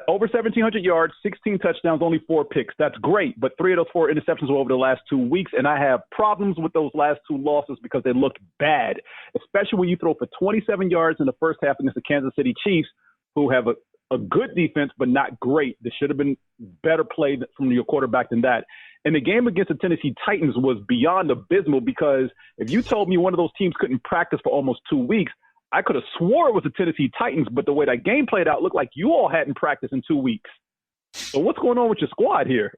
over 1,700 yards, 16 touchdowns, only 4 picks. That's great, but 3 of those 4 interceptions were over the last 2 weeks, and I have problems with those last 2 losses because they looked bad, especially when you throw for 27 yards in the first half against the Kansas City Chiefs, who have a good defense but not great. There should have been better play from your quarterback than that. And the game against the Tennessee Titans was beyond abysmal because if you told me one of those teams couldn't practice for almost 2 weeks, I could have swore it was the Tennessee Titans, but the way that game played out looked like you all hadn't practiced in 2 weeks. So what's going on with your squad here?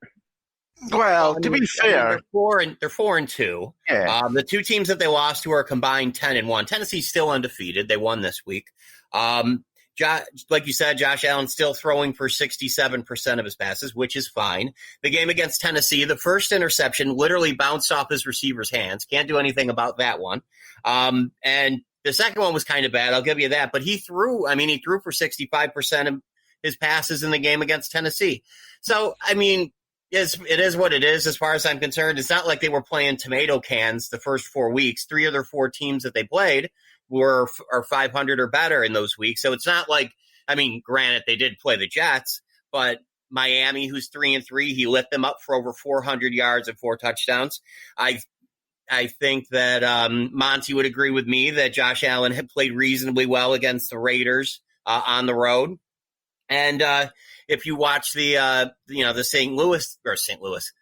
Well, to be fair, they're 4-2. Yeah. The 2 teams that they lost to are combined 10-1. Tennessee's still undefeated. They won this week. Like you said, Josh Allen's still throwing for 67% of his passes, which is fine. The game against Tennessee, the first interception literally bounced off his receiver's hands. Can't do anything about that one. And the second one was kind of bad. I'll give you that. But he threw for 65% of his passes in the game against Tennessee. So, it is what it is as far as I'm concerned. It's not like they were playing tomato cans the first 4 weeks. 3 of their 4 teams that they played are 500 or better in those weeks. So it's not like, granted, they did play the Jets, but Miami, who's 3-3, he lit them up for over 400 yards and 4 touchdowns. I think that Monty would agree with me that Josh Allen had played reasonably well against the Raiders on the road. And if you watch the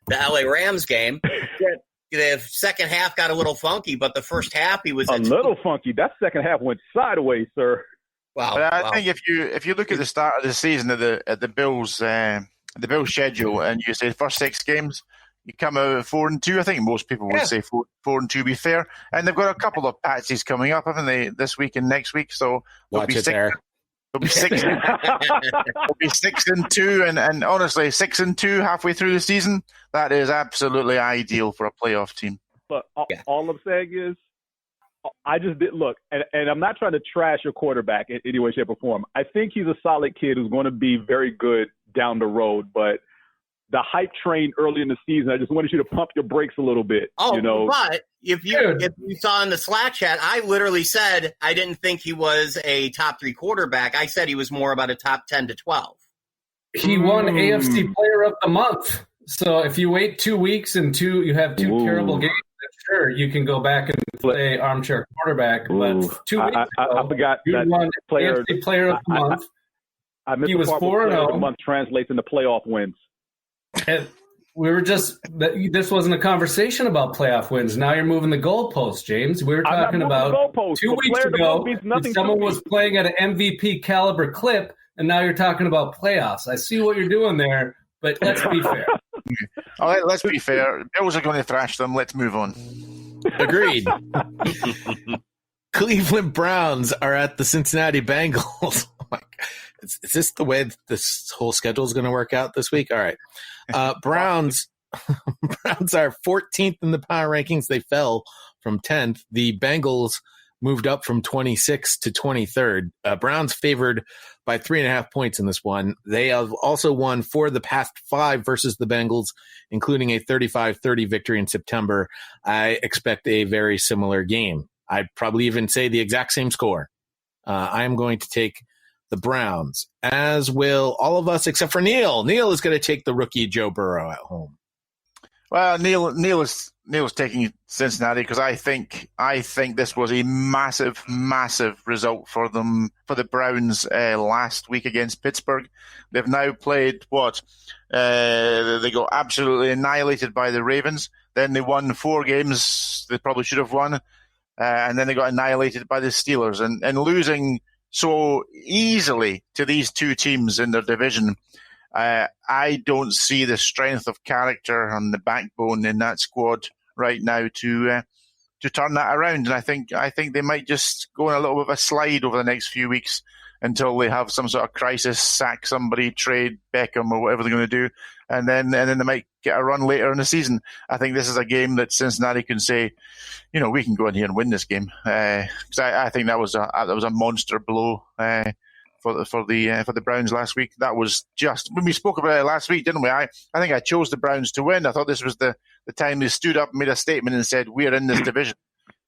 LA Rams game, the second half got a little funky, but the first half he was a little funky. That second half went sideways, sir. Wow. But I think if you look at the start of the season at the Bills schedule, and you say the first 6 games, you come out at 4-2. I think most people would say 4-2 to be fair. And they've got a couple of patches coming up, haven't they, this week and next week? So watch it there. They'll be 6. They'll be 6-2, and honestly, 6-2 halfway through the season. That is absolutely ideal for a playoff team. But all I'm saying is, I just did look, and I'm not trying to trash your quarterback in any way, shape, or form. I think he's a solid kid who's going to be very good down the road, but the hype train early in the season, I just wanted you to pump your brakes a little bit. But if you saw in the Slack chat, I literally said I didn't think he was a top 3 quarterback. I said he was more about a top 10 to 12. He won AFC Player of the Month. So if you wait 2 weeks and you have 2 terrible games, sure, you can go back and play armchair quarterback. But 2 weeks ago, I forgot you that won player, AFC Player of the Month. I missed he was 4-0. The month translates into playoff wins. This wasn't a conversation about playoff wins. Now you're moving the goalposts, James. We were talking about 2 weeks ago someone was playing at an MVP caliber clip, and now you're talking about playoffs. I see what you're doing there, but let's be fair. All right, let's be fair. Bills are going to thrash them. Let's move on. Agreed. Cleveland Browns are at the Cincinnati Bengals. Oh my God. Is this the way this whole schedule is going to work out this week? All right. Browns are 14th in the power rankings. They fell from 10th. The Bengals moved up from 26th to 23rd. Browns favored by 3.5 points in this one. They have also won 4 of the past 5 versus the Bengals, including a 35-30 victory in September. I expect a very similar game. I'd probably even say the exact same score. I am going to take the Browns, as will all of us except for Neil. Neil is going to take the rookie Joe Burrow at home. Well, Neil is taking Cincinnati because I think this was a massive result for the Browns last week against Pittsburgh. They've now played they got absolutely annihilated by the Ravens. Then they won 4 games they probably should have won, and then they got annihilated by the Steelers. And losing so easily to these 2 teams in their division, I don't see the strength of character and the backbone in that squad right now to turn that around. And I think they might just go on a little bit of a slide over the next few weeks until they have some sort of crisis, sack somebody, trade Beckham or whatever they're going to do, and then they might get a run later in the season. I think this is a game that Cincinnati can say, we can go in here and win this game, because I think that was a monster blow for the Browns last week. That was just when we spoke about it last week, didn't we? I think I chose the Browns to win. I thought this was the time they stood up and made a statement and said we're in this division.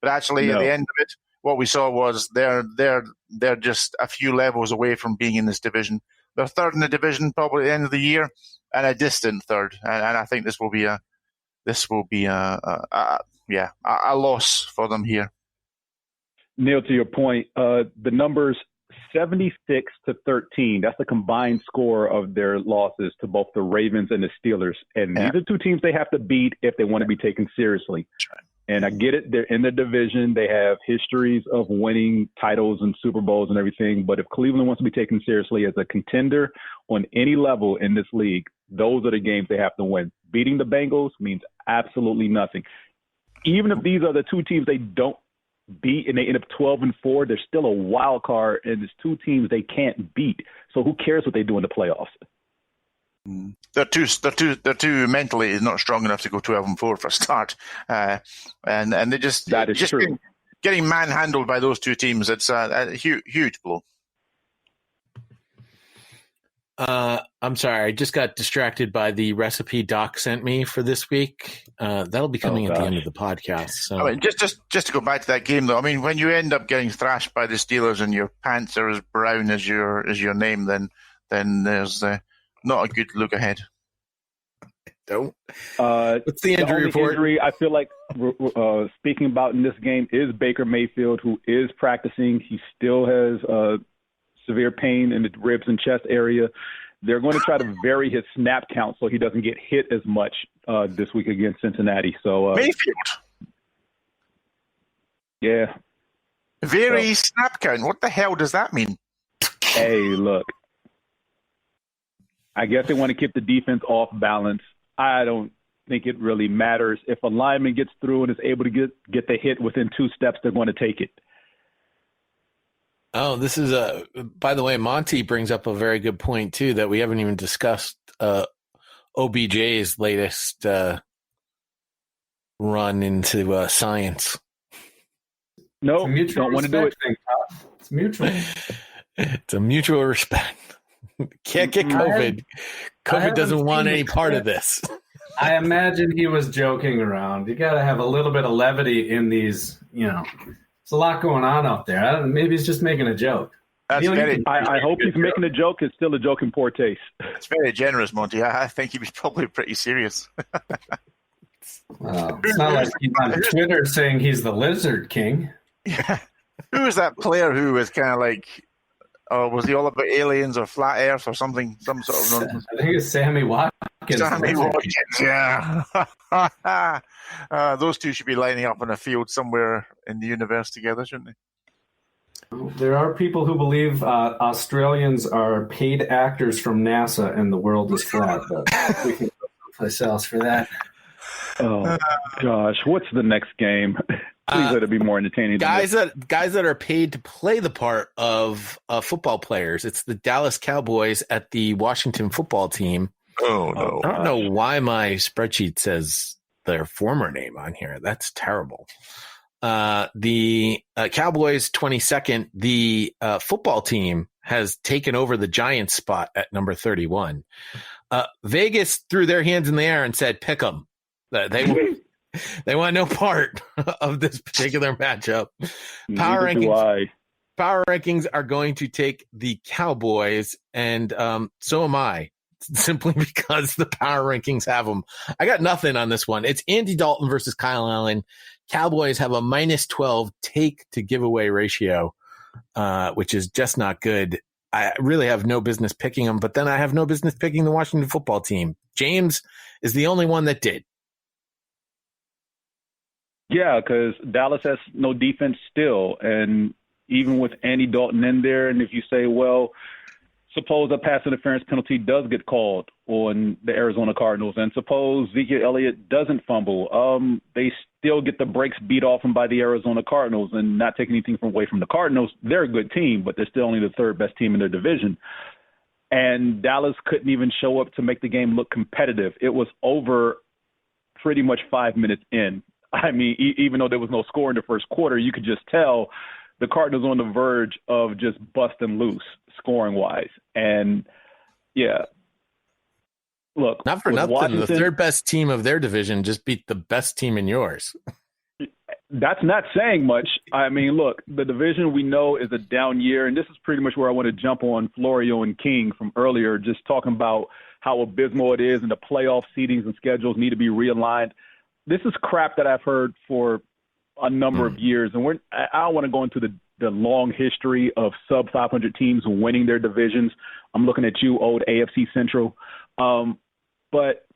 But actually, at the end of it, what we saw was they're just a few levels away from being in this division. They're third in the division probably at the end of the year, and a distant third. And I think this will be a loss for them here. Neil, to your point, the numbers 76-13. That's the combined score of their losses to both the Ravens and the Steelers. And these are 2 teams they have to beat if they want to be taken seriously. And I get it. They're in the division. They have histories of winning titles and Super Bowls and everything. But if Cleveland wants to be taken seriously as a contender on any level in this league, those are the games they have to win. Beating the Bengals means absolutely nothing. Even if these are the 2 teams they don't beat and they end up 12-4, there's still a wild card, and there's 2 teams they can't beat. So who cares what they do in the playoffs? They're too mentally not strong enough to go 12-4 for a start, and they just true. Getting manhandled by those 2 teams. It's a huge blow. I'm sorry, I just got distracted by the recipe Doc sent me for this week. That'll be coming at the end of the podcast. So. I mean, just to go back to that game, though. I mean, when you end up getting thrashed by the Steelers and your pants are as brown as your name, then there's not a good look ahead. Don't. What's the injury report? Injury I feel like speaking about in this game is Baker Mayfield, who is practicing. He still has severe pain in the ribs and chest area. They're going to try to vary his snap count so he doesn't get hit as much this week against Cincinnati. So Mayfield. Yeah. Vary snap count. What the hell does that mean? Hey, look. I guess they want to keep the defense off balance. I don't think it really matters. If a lineman gets through and is able to get the hit within 2 steps, they're going to take it. Oh, this is by the way, Monty brings up a very good point too, that we haven't even discussed OBJ's latest run into science. No, don't want to do it. It's mutual. It's a mutual respect. Can't get COVID. COVID doesn't want any part of this. I imagine he was joking around. You got to have a little bit of levity in these, There's a lot going on out there. Maybe he's just making a joke. I hope he's making a joke. It's still a joke in poor taste. It's very generous, Monty. I think he was probably pretty serious. It's not like he's on Twitter saying he's the Lizard King. Yeah. Who was that player who was kind of like, was he all about aliens or flat Earth or something? Some sort of nonsense. I think it's Sammy Watkins. Sammy Watkins, yeah. Those two should be lining up on a field somewhere in the universe together, shouldn't they? There are people who believe Australians are paid actors from NASA and the world is flat, but we can go someplace else for that. Oh, gosh. What's the next game? Please let it be more entertaining. Guys that are paid to play the part of football players. It's the Dallas Cowboys at the Washington football team. Oh, no. I don't know why my spreadsheet says their former name on here. That's terrible. The Cowboys 22nd, the football team has taken over the Giants spot at number 31. Vegas threw their hands in the air and said, pick 'em. They want no part of this particular matchup. Power rankings are going to take the Cowboys, and so am I, simply because the power rankings have them. I got nothing on this one. It's Andy Dalton versus Kyle Allen. Cowboys have a -12 take to giveaway ratio, which is just not good. I really have no business picking them, but then I have no business picking the Washington football team. James is the only one that did. Yeah, because Dallas has no defense still. And even with Andy Dalton in there, and if you say, well, suppose a pass interference penalty does get called on the Arizona Cardinals, and suppose Ezekiel Elliott doesn't fumble, they still get the brakes beat off them by the Arizona Cardinals. And not taking anything away from the Cardinals, they're a good team, but they're still only the third best team in their division. And Dallas couldn't even show up to make the game look competitive. It was over pretty much 5 minutes in. I mean, even though there was no score in the first quarter, you could just tell the Cardinals on the verge of just busting loose scoring-wise. And, yeah, look. Not for nothing, the third best team of their division just beat the best team in yours. That's not saying much. I mean, look, the division we know is a down year, and this is pretty much where I want to jump on Florio and King from earlier, just talking about how abysmal it is and the playoff seedings and schedules need to be realigned. This is crap that I've heard for a number of years, and I don't want to go into the long history of sub-500 teams winning their divisions. I'm looking at you, old AFC Central. But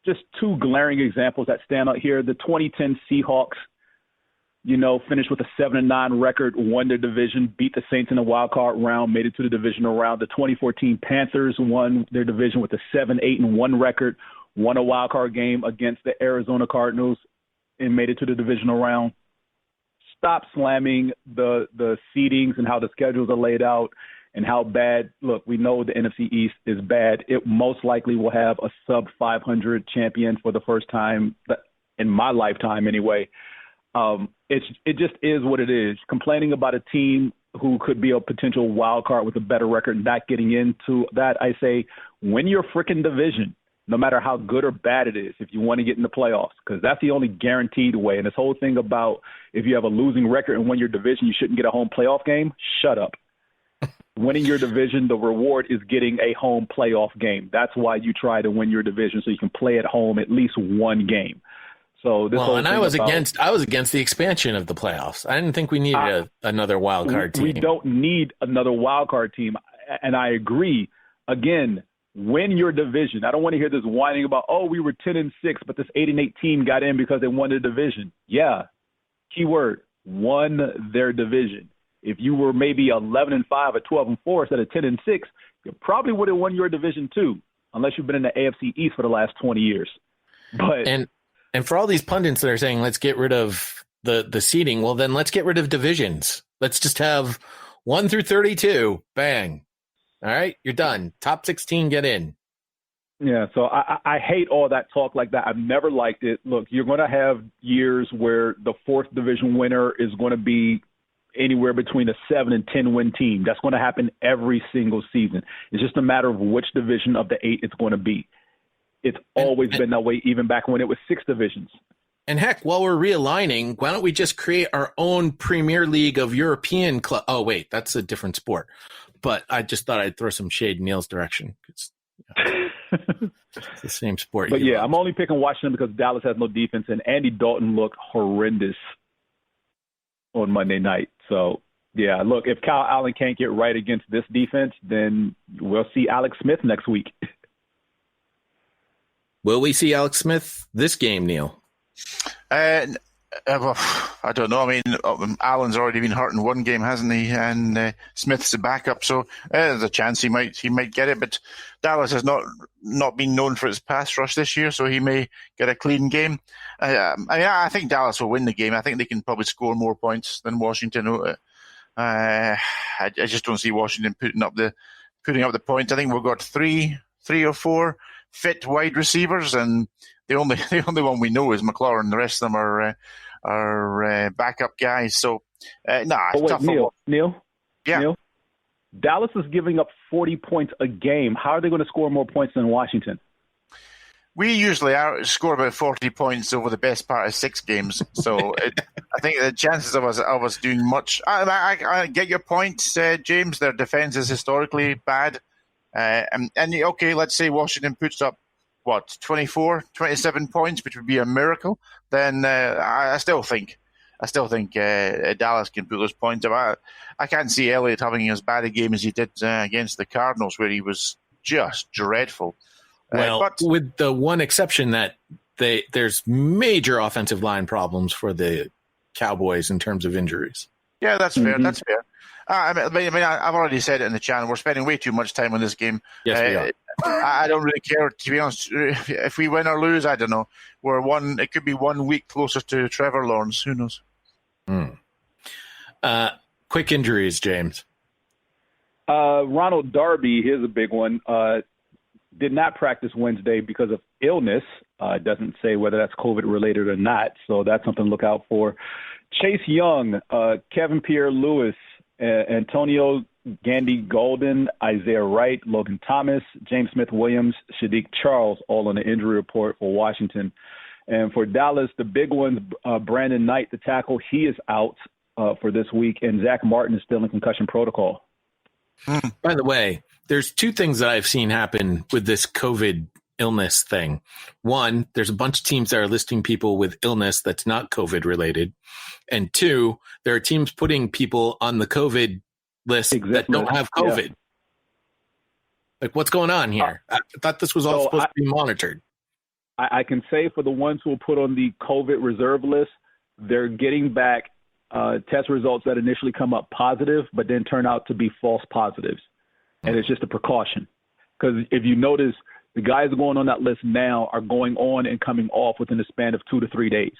just two glaring examples that stand out here. The 2010 Seahawks, finished with a 7-9 record, won their division, beat the Saints in the wild card round, made it to the divisional round. The 2014 Panthers won their division with a 7-8-1 record, won a wild card game against the Arizona Cardinals and made it to the divisional round. Stop slamming the seedings and how the schedules are laid out and how bad. Look, we know the NFC East is bad. It most likely will have a sub-500 champion for the first time in my lifetime anyway. It just is what it is. Complaining about a team who could be a potential wild card with a better record, not getting into that, I say win your freaking division, no matter how good or bad it is, if you want to get in the playoffs, because that's the only guaranteed way. And this whole thing about if you have a losing record and win your division, you shouldn't get a home playoff game, shut up. Winning your division, the reward is getting a home playoff game. That's why you try to win your division, so you can play at home at least one game. So this I was against the expansion of the playoffs. I didn't think we needed another wild card team. We don't need another wild card team, and I agree. Again, win your division. I don't want to hear this whining about, we were 10-6, but this 8-8 team got in because they won the division. Yeah, keyword, won their division. If you were maybe 11-5 or 12-4 instead of 10-6, you probably would have won your division too, unless you've been in the AFC East for the last 20 years. But and for all these pundits that are saying let's get rid of the seeding, well then let's get rid of divisions. Let's just have 1 through 32. Bang. All right, you're done. Top 16 get in. Yeah, so I hate all that talk like that. I've never liked it. Look, you're going to have years where the fourth division winner is going to be anywhere between a 7 and 10 win team. That's going to happen every single season. It's just a matter of which division of the 8 it's going to be. It's always been that way, even back when it was 6 divisions. And heck, while we're realigning, why don't we just create our own Premier League of European club? Oh, wait, that's a different sport. But I just thought I'd throw some shade in Neil's direction. It's the same sport. But yeah, I'm only picking Washington because Dallas has no defense, and Andy Dalton looked horrendous on Monday night. So, yeah, look, if Kyle Allen can't get right against this defense, then we'll see Alex Smith next week. Will we see Alex Smith this game, Neil? Well, I don't know. I mean, Allen's already been hurt in one game, hasn't he? And Smith's the backup, so there's a chance he might get it. But Dallas has not been known for its pass rush this year, so he may get a clean game. I think Dallas will win the game. I think they can probably score more points than Washington. I just don't see Washington putting up the points. I think we've got three or four fit wide receivers, and the only one we know is McLaurin. The rest of them are backup guys. So it's tough. Neil, yeah. Neil, Dallas is giving up 40 points a game. How are they going to score more points than Washington? We usually score about 40 points over the best part of 6 games. So I think the chances of us doing much. I get your point, James. Their defense is historically bad. And okay, let's say Washington puts up, 24, 27 points, which would be a miracle. Then I still think Dallas can put those points up. I can't see Elliott having as bad a game as he did against the Cardinals, where he was just dreadful. Well, with the one exception that there's major offensive line problems for the Cowboys in terms of injuries. Yeah, that's fair. Mm-hmm. That's fair. I've already said it in the channel. We're spending way too much time on this game. Yes, we are. I don't really care, to be honest. If we win or lose, I don't know. It could be 1 week closer to Trevor Lawrence. Who knows? Quick injuries, James. Ronald Darby, here's a big one. Did not practice Wednesday because of illness. It doesn't say whether that's COVID-related or not, so that's something to look out for. Chase Young, Kevin Pierre-Louis, Antonio Gandy Golden, Isaiah Wright, Logan Thomas, James Smith-Williams, Shadiq Charles, all on the injury report for Washington. And for Dallas, the big ones, Brandon Knight, the tackle, he is out for this week, and Zach Martin is still in concussion protocol. By the way, there's 2 things that I've seen happen with this COVID illness thing. One, there's a bunch of teams that are listing people with illness that's not COVID related. And 2, there are teams putting people on the COVID list that don't have COVID. Yeah. Like, what's going on here? I thought this was all supposed to be monitored. I can say for the ones who were put on the COVID reserve list, they're getting back test results that initially come up positive, but then turn out to be false positives. And it's just a precaution. Because if you notice, the guys going on that list now are going on and coming off within the span of 2 to 3 days.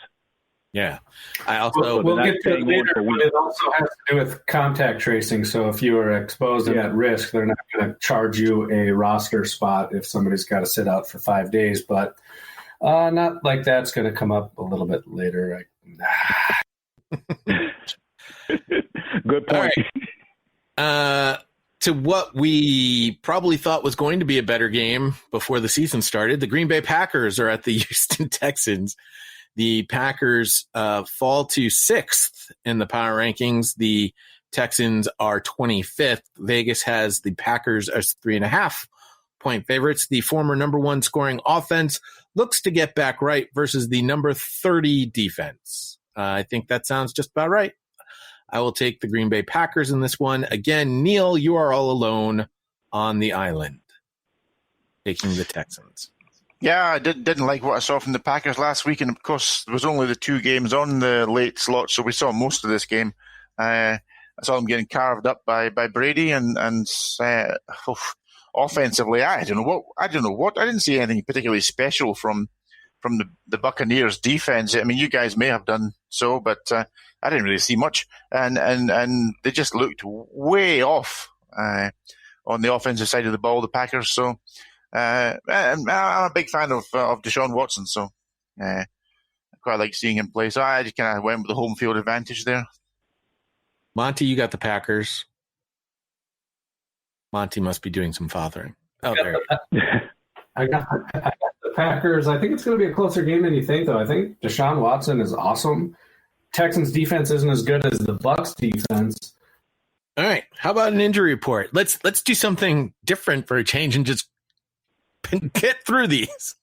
Yeah. I also we'll get to it later, but it also has to do with contact tracing. So if you are exposed and at risk, they're not going to charge you a roster spot if somebody's got to sit out for 5 days. But not like that's going to come up a little bit later. Good point. Right. To what we probably thought was going to be a better game before the season started, the Green Bay Packers are at the Houston Texans. The Packers fall to 6th in the power rankings. The Texans are 25th. Vegas has the Packers as 3.5-point favorites. The former number 1 scoring offense looks to get back right versus the number 30 defense. I think that sounds just about right. I will take the Green Bay Packers in this one. Again, Neil, you are all alone on the island, taking the Texans. Yeah, I didn't like what I saw from the Packers last week, and of course, there was only the 2 games on the late slot, so we saw most of this game. I saw them getting carved up by Brady, and offensively, I don't know what. I didn't see anything particularly special from the Buccaneers defense. I mean, you guys may have done so, but I didn't really see much, and they just looked way off on the offensive side of the ball, the Packers. So I'm a big fan of Deshaun Watson, so I quite like seeing him play. So I just kind of went with the home field advantage there. Monty, you got the Packers. Monty must be doing some fathering. Oh, there. I got the Packers. I think it's going to be a closer game than you think, though. I think Deshaun Watson is awesome. Texans defense isn't as good as the Bucs defense. All right. How about an injury report? Let's do something different for a change and just get through these.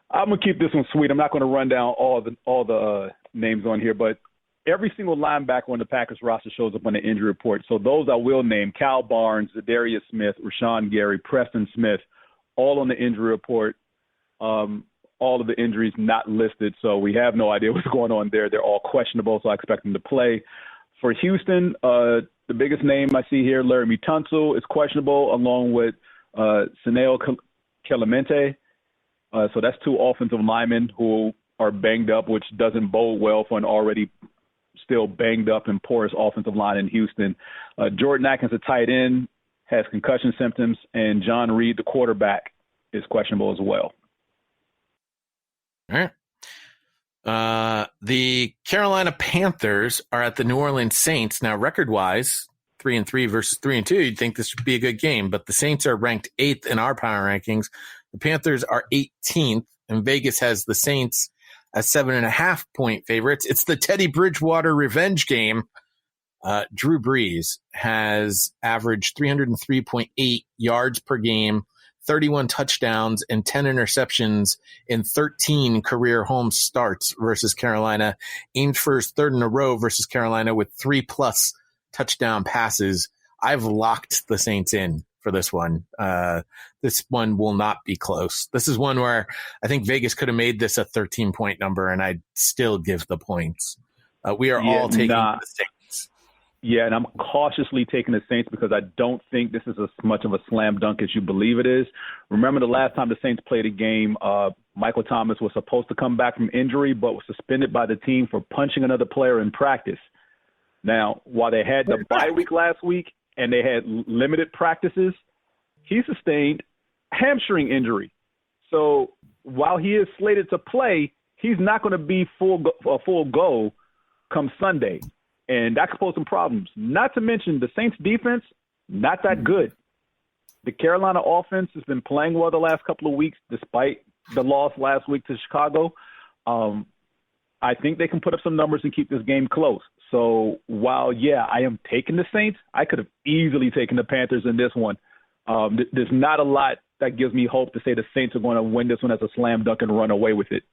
I'm gonna keep this one sweet. I'm not going to run down all the names on here, but every single linebacker on the Packers roster shows up on the injury report. So those I will name: Cal Barnes, Zadarius Smith, Rashawn Gary, Preston Smith, all on the injury report. All of the injuries not listed, so we have no idea what's going on there. They're all questionable, so I expect them to play. For Houston, the biggest name I see here, Laramie Tunsil, is questionable, along with Saneo Clemente. So that's two offensive linemen who are banged up, which doesn't bode well for an already still banged up and porous offensive line in Houston. Jordan Atkins, the tight end, has concussion symptoms, and John Reed, the quarterback, is questionable as well. All right. The Carolina Panthers are at the New Orleans Saints. Now, record-wise, 3-3 versus 3-2, you'd think this would be a good game, but the Saints are ranked 8th in our power rankings. The Panthers are 18th, and Vegas has the Saints as 7.5-point favorites. It's the Teddy Bridgewater revenge game. Drew Brees has averaged 303.8 yards per game, 31 touchdowns, and 10 interceptions in 13 career home starts versus Carolina. Aimed for his third in a row versus Carolina with 3+ touchdown passes. I've locked the Saints in for this one. This one will not be close. This is one where I think Vegas could have made this a 13-point number, and I'd still give the points. We are all taking the Saints. Yeah, and I'm cautiously taking the Saints because I don't think this is as much of a slam dunk as you believe it is. Remember the last time the Saints played a game, Michael Thomas was supposed to come back from injury but was suspended by the team for punching another player in practice. Now, while they had the bye week last week and they had limited practices, he sustained hamstring injury. So while he is slated to play, he's not going to be full go come Sunday. And that could pose some problems. Not to mention the Saints defense, not that good. The Carolina offense has been playing well the last couple of weeks, despite the loss last week to Chicago. I think they can put up some numbers and keep this game close. So while, I am taking the Saints, I could have easily taken the Panthers in this one. There's not a lot that gives me hope to say the Saints are going to win this one as a slam dunk and run away with it.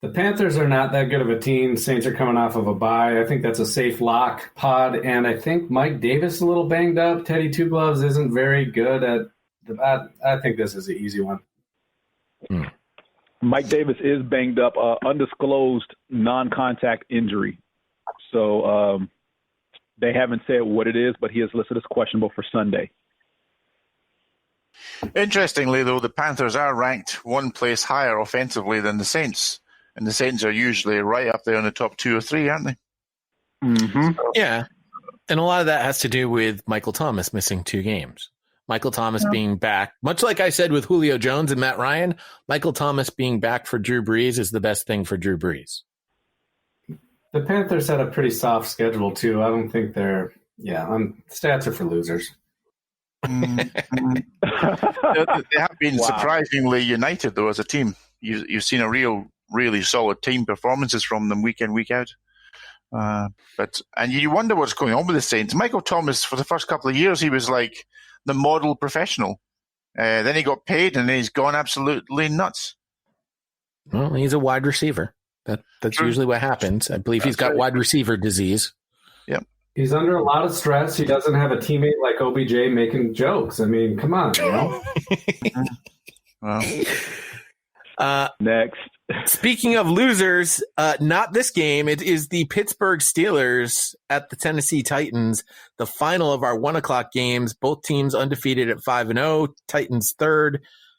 The Panthers are not that good of a team. Saints are coming off of a bye. I think that's a safe lock, Pod. And I think Mike Davis is a little banged up. Teddy Two Gloves isn't very good at I think this is an easy one. Mike Davis is banged up, undisclosed non-contact injury. So they haven't said what it is, but he is listed as questionable for Sunday. Interestingly, though, the Panthers are ranked one place higher offensively than the Saints. And the Saints are usually right up there in the top 2 or 3, aren't they? Mm-hmm. Yeah. And a lot of that has to do with Michael Thomas missing 2 games. Michael Thomas being back, much like I said with Julio Jones and Matt Ryan, Michael Thomas being back for Drew Brees is the best thing for Drew Brees. The Panthers had a pretty soft schedule, too. I don't think they're stats are for losers. They have been surprisingly united, though, as a team. You've seen a really solid team performances from them week in, week out. And you wonder what's going on with the Saints. Michael Thomas, for the first couple of years, he was like the model professional. Then he got paid, and he's gone absolutely nuts. Well, he's a wide receiver. That's usually what happens. I believe he's got wide receiver disease. Yep. He's under a lot of stress. He doesn't have a teammate like OBJ making jokes. I mean, come on, Next. Speaking of losers, not this game. It is the Pittsburgh Steelers at the Tennessee Titans, the final of our 1:00 games. Both teams undefeated at 5-0. Titans 3rd,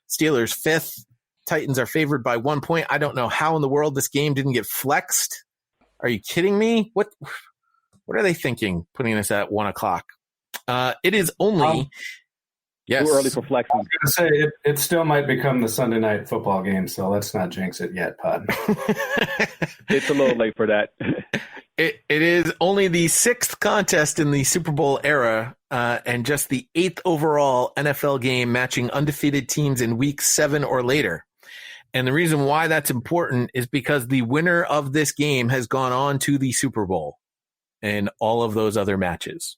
Steelers 5th. Titans are favored by 1 point. I don't know how in the world this game didn't get flexed. Are you kidding me? What are they thinking putting this at 1:00? It is only too early for flexing. I was going to say it still might become the Sunday night football game, so let's not jinx it yet, Pod. It's a little late for that. It is only the 6th contest in the Super Bowl era, and just the 8th overall NFL game matching undefeated teams in week 7 or later. And the reason why that's important is because the winner of this game has gone on to the Super Bowl and all of those other matches.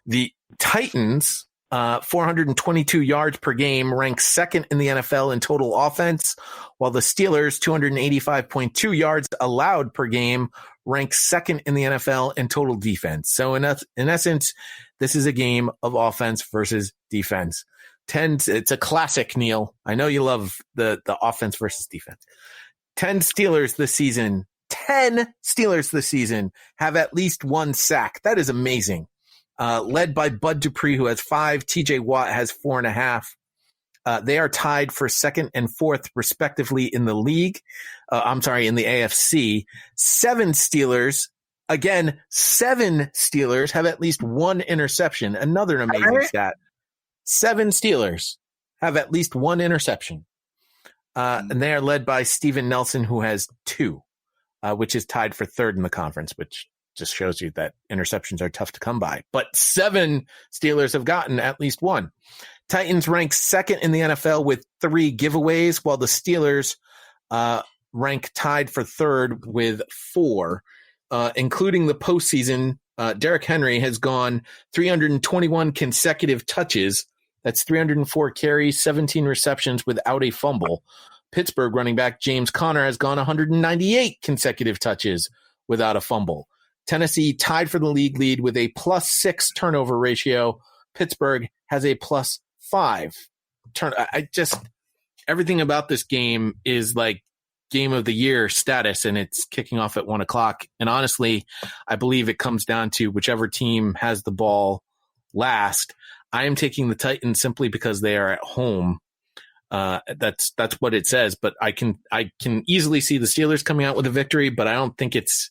The Titans, 422 yards per game, ranks 2nd in the NFL in total offense, while the Steelers, 285.2 yards allowed per game, ranks 2nd in the NFL in total defense. So in essence, this is a game of offense versus defense. It's a classic, Neil. I know you love the offense versus defense. 10 Steelers this season. 10 Steelers this season have at least one sack. That is amazing. Led by Bud Dupree, who has 5. TJ Watt has 4.5. They are tied for second and fourth, respectively, in the league. In the AFC. 7 Steelers. Again, 7 Steelers have at least one interception. Another amazing stat. 7 Steelers have at least one interception. And they are led by Steven Nelson, who has 2, which is tied for third in the conference, which just shows you that interceptions are tough to come by. But 7 Steelers have gotten at least one. Titans rank second in the NFL with 3 giveaways, while the Steelers rank tied for third with 4, including the postseason. Derrick Henry has gone 321 consecutive touches. That's 304 carries, 17 receptions without a fumble. Pittsburgh running back James Conner has gone 198 consecutive touches without a fumble. Tennessee tied for the league lead with a +6 turnover ratio. Pittsburgh has a +5 everything about this game is like game of the year status, and it's kicking off at 1:00. And honestly, I believe it comes down to whichever team has the ball last. I am taking the Titans simply because they are at home. That's what it says, but I can easily see the Steelers coming out with a victory, but I don't think it's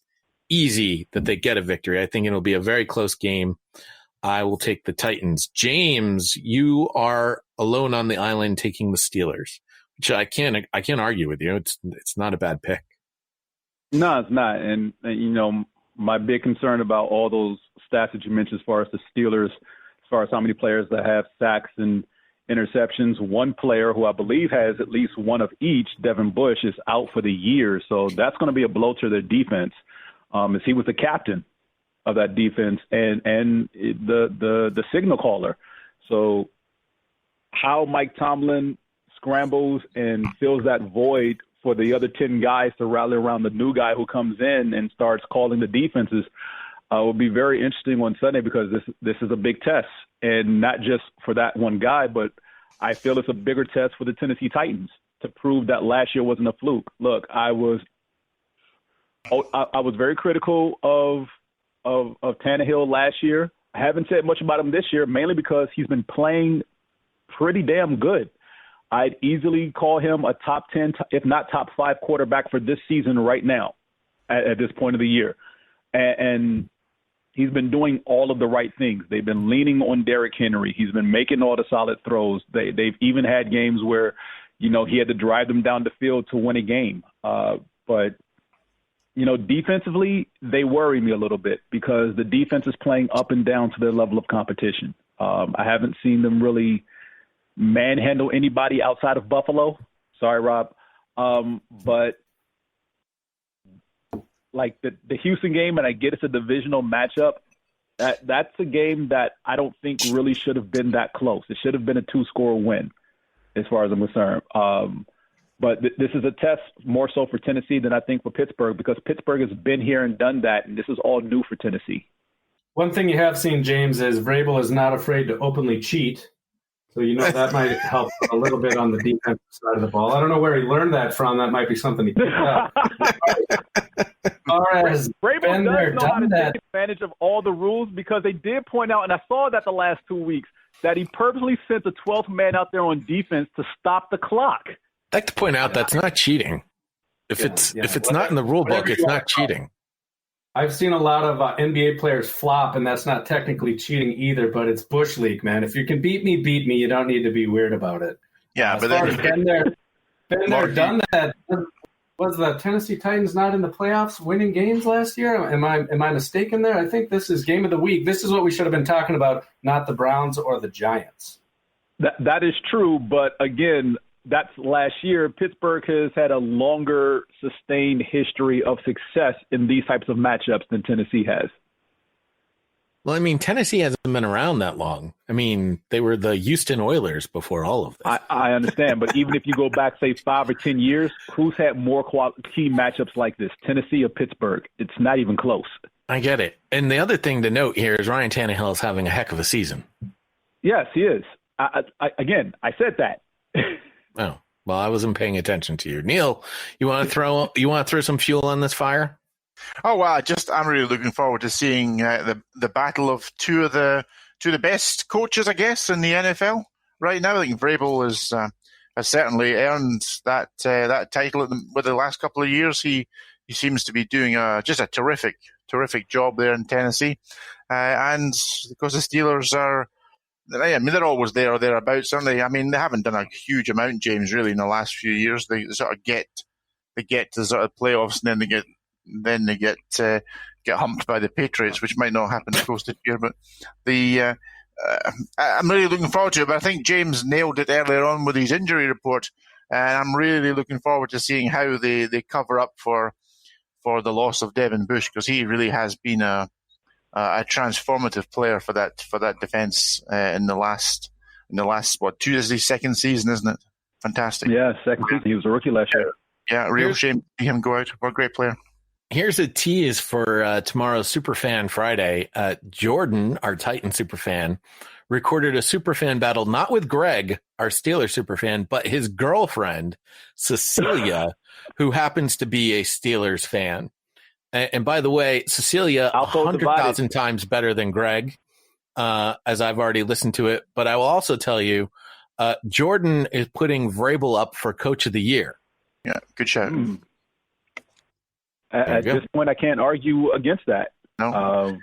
easy that they get a victory. I think it'll be a very close game. I will take the Titans. James, you are alone on the island taking the Steelers, which I can't argue with you. It's not a bad pick. No, it's not. And my big concern about all those stats that you mentioned as far as the Steelers, as far as how many players that have sacks and interceptions, one player who I believe has at least one of each, Devin Bush, is out for the year. So that's going to be a blow to their defense, as he was the captain of that defense and the signal caller. So how Mike Tomlin scrambles and fills that void for the other 10 guys to rally around the new guy who comes in and starts calling the defenses will be very interesting on Sunday, because this is a big test, and not just for that one guy, but I feel it's a bigger test for the Tennessee Titans to prove that last year wasn't a fluke. Look, I was very critical of Tannehill last year. I haven't said much about him this year, mainly because he's been playing pretty damn good. I'd easily call him a top 10, if not top 5 quarterback for this season right now at this point of the year. And he's been doing all of the right things. They've been leaning on Derrick Henry. He's been making all the solid throws. They've even had games where, he had to drive them down the field to win a game. But defensively, they worry me a little bit, because the defense is playing up and down to their level of competition. I haven't seen them really manhandle anybody outside of Buffalo. Sorry, Rob. But like the Houston game, and I get it's a divisional matchup, that's a game that I don't think really should have been that close. It should have been a 2-score win, as far as I'm concerned. But this is a test more so for Tennessee than I think for Pittsburgh, because Pittsburgh has been here and done that, and this is all new for Tennessee. One thing you have seen, James, is Vrabel is not afraid to openly cheat. So, that might help a little bit on the defensive side of the ball. I don't know where he learned that from. That might be something he picked up. Vrabel does know how to take advantage of all the rules, because they did point out, and I saw that the last 2 weeks, that he purposely sent the 12th man out there on defense to stop the clock. I'd like to point out that's not cheating. If it's not in the rule book, it's not cheating. I've seen a lot of NBA players flop, and that's not technically cheating either, but it's Bush League, man. If you can beat me. You don't need to be weird about it. Yeah, but then been there, done that. Was the Tennessee Titans not in the playoffs winning games last year? Am I mistaken there? I think this is game of the week. This is what we should have been talking about, not the Browns or the Giants. That is true, but again, that's last year. Pittsburgh has had a longer sustained history of success in these types of matchups than Tennessee has. Well, I mean, Tennessee hasn't been around that long. I mean, they were the Houston Oilers before all of this. I understand, but even if you go back, say, 5 or 10 years, who's had more key matchups like this, Tennessee or Pittsburgh? It's not even close. I get it. And the other thing to note here is Ryan Tannehill is having a heck of a season. Yes, he is. Again, I said that. Oh, well, I wasn't paying attention to you. Neil, you want to throw some fuel on this fire? Oh, well, I'm really looking forward to seeing the battle of two of the best coaches, I guess, in the NFL right now. I think Vrabel has certainly earned that title with the last couple of years. He seems to be doing just a terrific job there in Tennessee, and because the Steelers are. I mean, they're always there or thereabouts, aren't they? I mean, they haven't done a huge amount, James, really, in the last few years. They sort of get to sort of playoffs, and then they get humped by the Patriots, which might not happen, of course, this year. But I'm really looking forward to it. But I think James nailed it earlier on with his injury report, and I'm really looking forward to seeing how they cover up for the loss of Devin Bush, because he really has been a transformative player for that defense in the last this is his second season, isn't it? Fantastic. Yeah, second season. He was a rookie last year. Yeah, real shame to see him go out. What a great player. Here's a tease for tomorrow's Superfan Friday. Jordan, our Titan Superfan, recorded a Superfan battle not with Greg, our Steelers Superfan, but his girlfriend, Cecilia, who happens to be a Steelers fan. And by the way, Cecilia, 100,000 times better than Greg, as I've already listened to it. But I will also tell you, Jordan is putting Vrabel up for Coach of the Year. Yeah, good shout. At this point, I can't argue against that. No.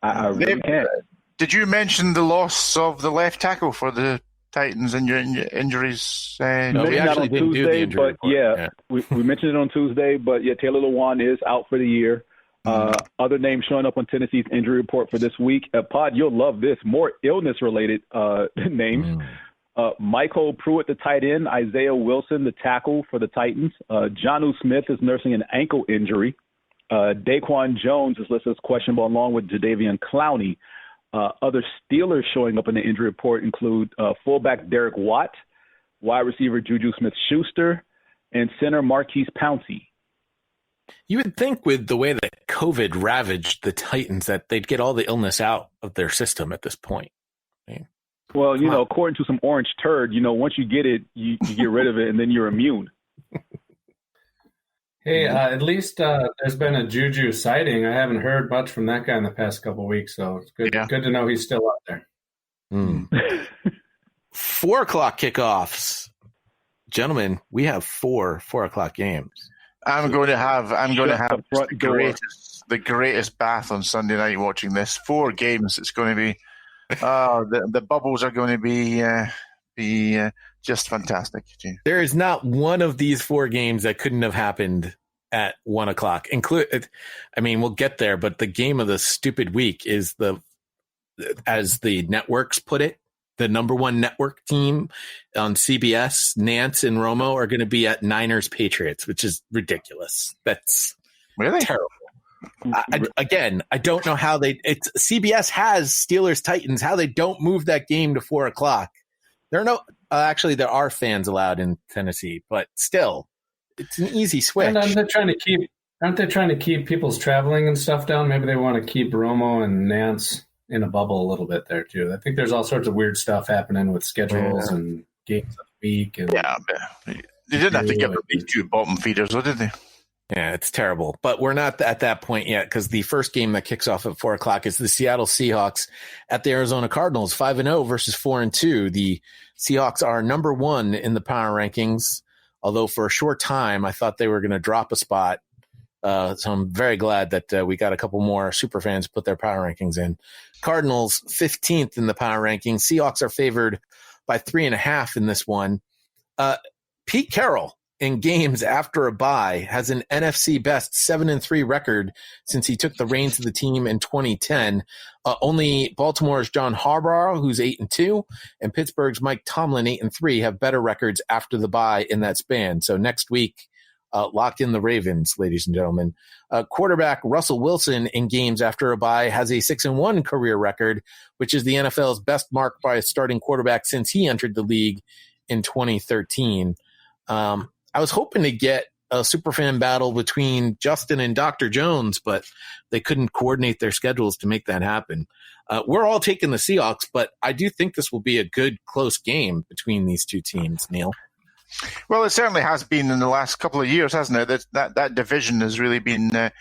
I really can't. Did you mention the loss of the left tackle for the Titans and your injuries? No, we actually didn't do the injury report. Yeah. We mentioned it on Tuesday, but yeah, Taylor Lewan is out for the year. Other names showing up on Tennessee's injury report for this week. Pod, you'll love this. More illness-related names. Michael Pruitt, the tight end. Isaiah Wilson, the tackle for the Titans. Jonnu Smith is nursing an ankle injury. Daquan Jones is listed as questionable along with Jadeveon Clowney. Other Steelers showing up in the injury report include fullback Derek Watt, wide receiver Juju Smith-Schuster, and center Marquise Pouncey. You would think with the way that COVID ravaged the Titans that they'd get all the illness out of their system at this point. Well, according to some orange turd, once you get it, you get rid of it, and then you're immune. Hey, at least there's been a Juju sighting. I haven't heard much from that guy in the past couple of weeks, so it's good. Yeah. Good to know he's still out there. 4 o'clock kickoffs, gentlemen. We have 4 o'clock games. I'm going to have the greatest bath on Sunday night watching this. 4 games. It's going to be the bubbles are going to be just fantastic. There is not one of these 4 games that couldn't have happened at 1 o'clock. We'll get there, but the game of the stupid week is as the networks put it, the number 1 network team on CBS, Nance and Romo, are going to be at Niners Patriots, which is ridiculous. That's really terrible. I don't know how CBS has Steelers Titans, how they don't move that game to 4 o'clock. There are fans allowed in Tennessee, but still, it's an easy switch. And aren't they trying to keep people's traveling and stuff down? Maybe they want to keep Romo and Nance in a bubble a little bit there too. I think there's all sorts of weird stuff happening with schedules and games of the week. And they didn't have to give them these 2 bottom feeders, did they? Yeah, it's terrible. But we're not at that point yet, because the first game that kicks off at 4 o'clock is the Seattle Seahawks at the Arizona Cardinals, 5-0 versus 4-2. The Seahawks are number 1 in the power rankings, although for a short time I thought they were going to drop a spot. So I'm very glad that we got a couple more super fans put their power rankings in. Cardinals 15th in the power rankings. Seahawks are favored by 3.5 in this one. Pete Carroll, in games after a bye, has an NFC best 7-3 record since he took the reins of the team in 2010. Only Baltimore's John Harbaugh, who's 8-2, and Pittsburgh's Mike Tomlin, 8-3, have better records after the bye in that span. So next week, lock in the Ravens, ladies and gentlemen. Quarterback Russell Wilson, in games after a bye, has a 6-1 career record, which is the NFL's best mark by a starting quarterback since he entered the league in 2013. I was hoping to get a superfan battle between Justin and Dr. Jones, but they couldn't coordinate their schedules to make that happen. We're all taking the Seahawks, but I do think this will be a good, close game between these two teams, Neil. Well, it certainly has been in the last couple of years, hasn't it? That division has really had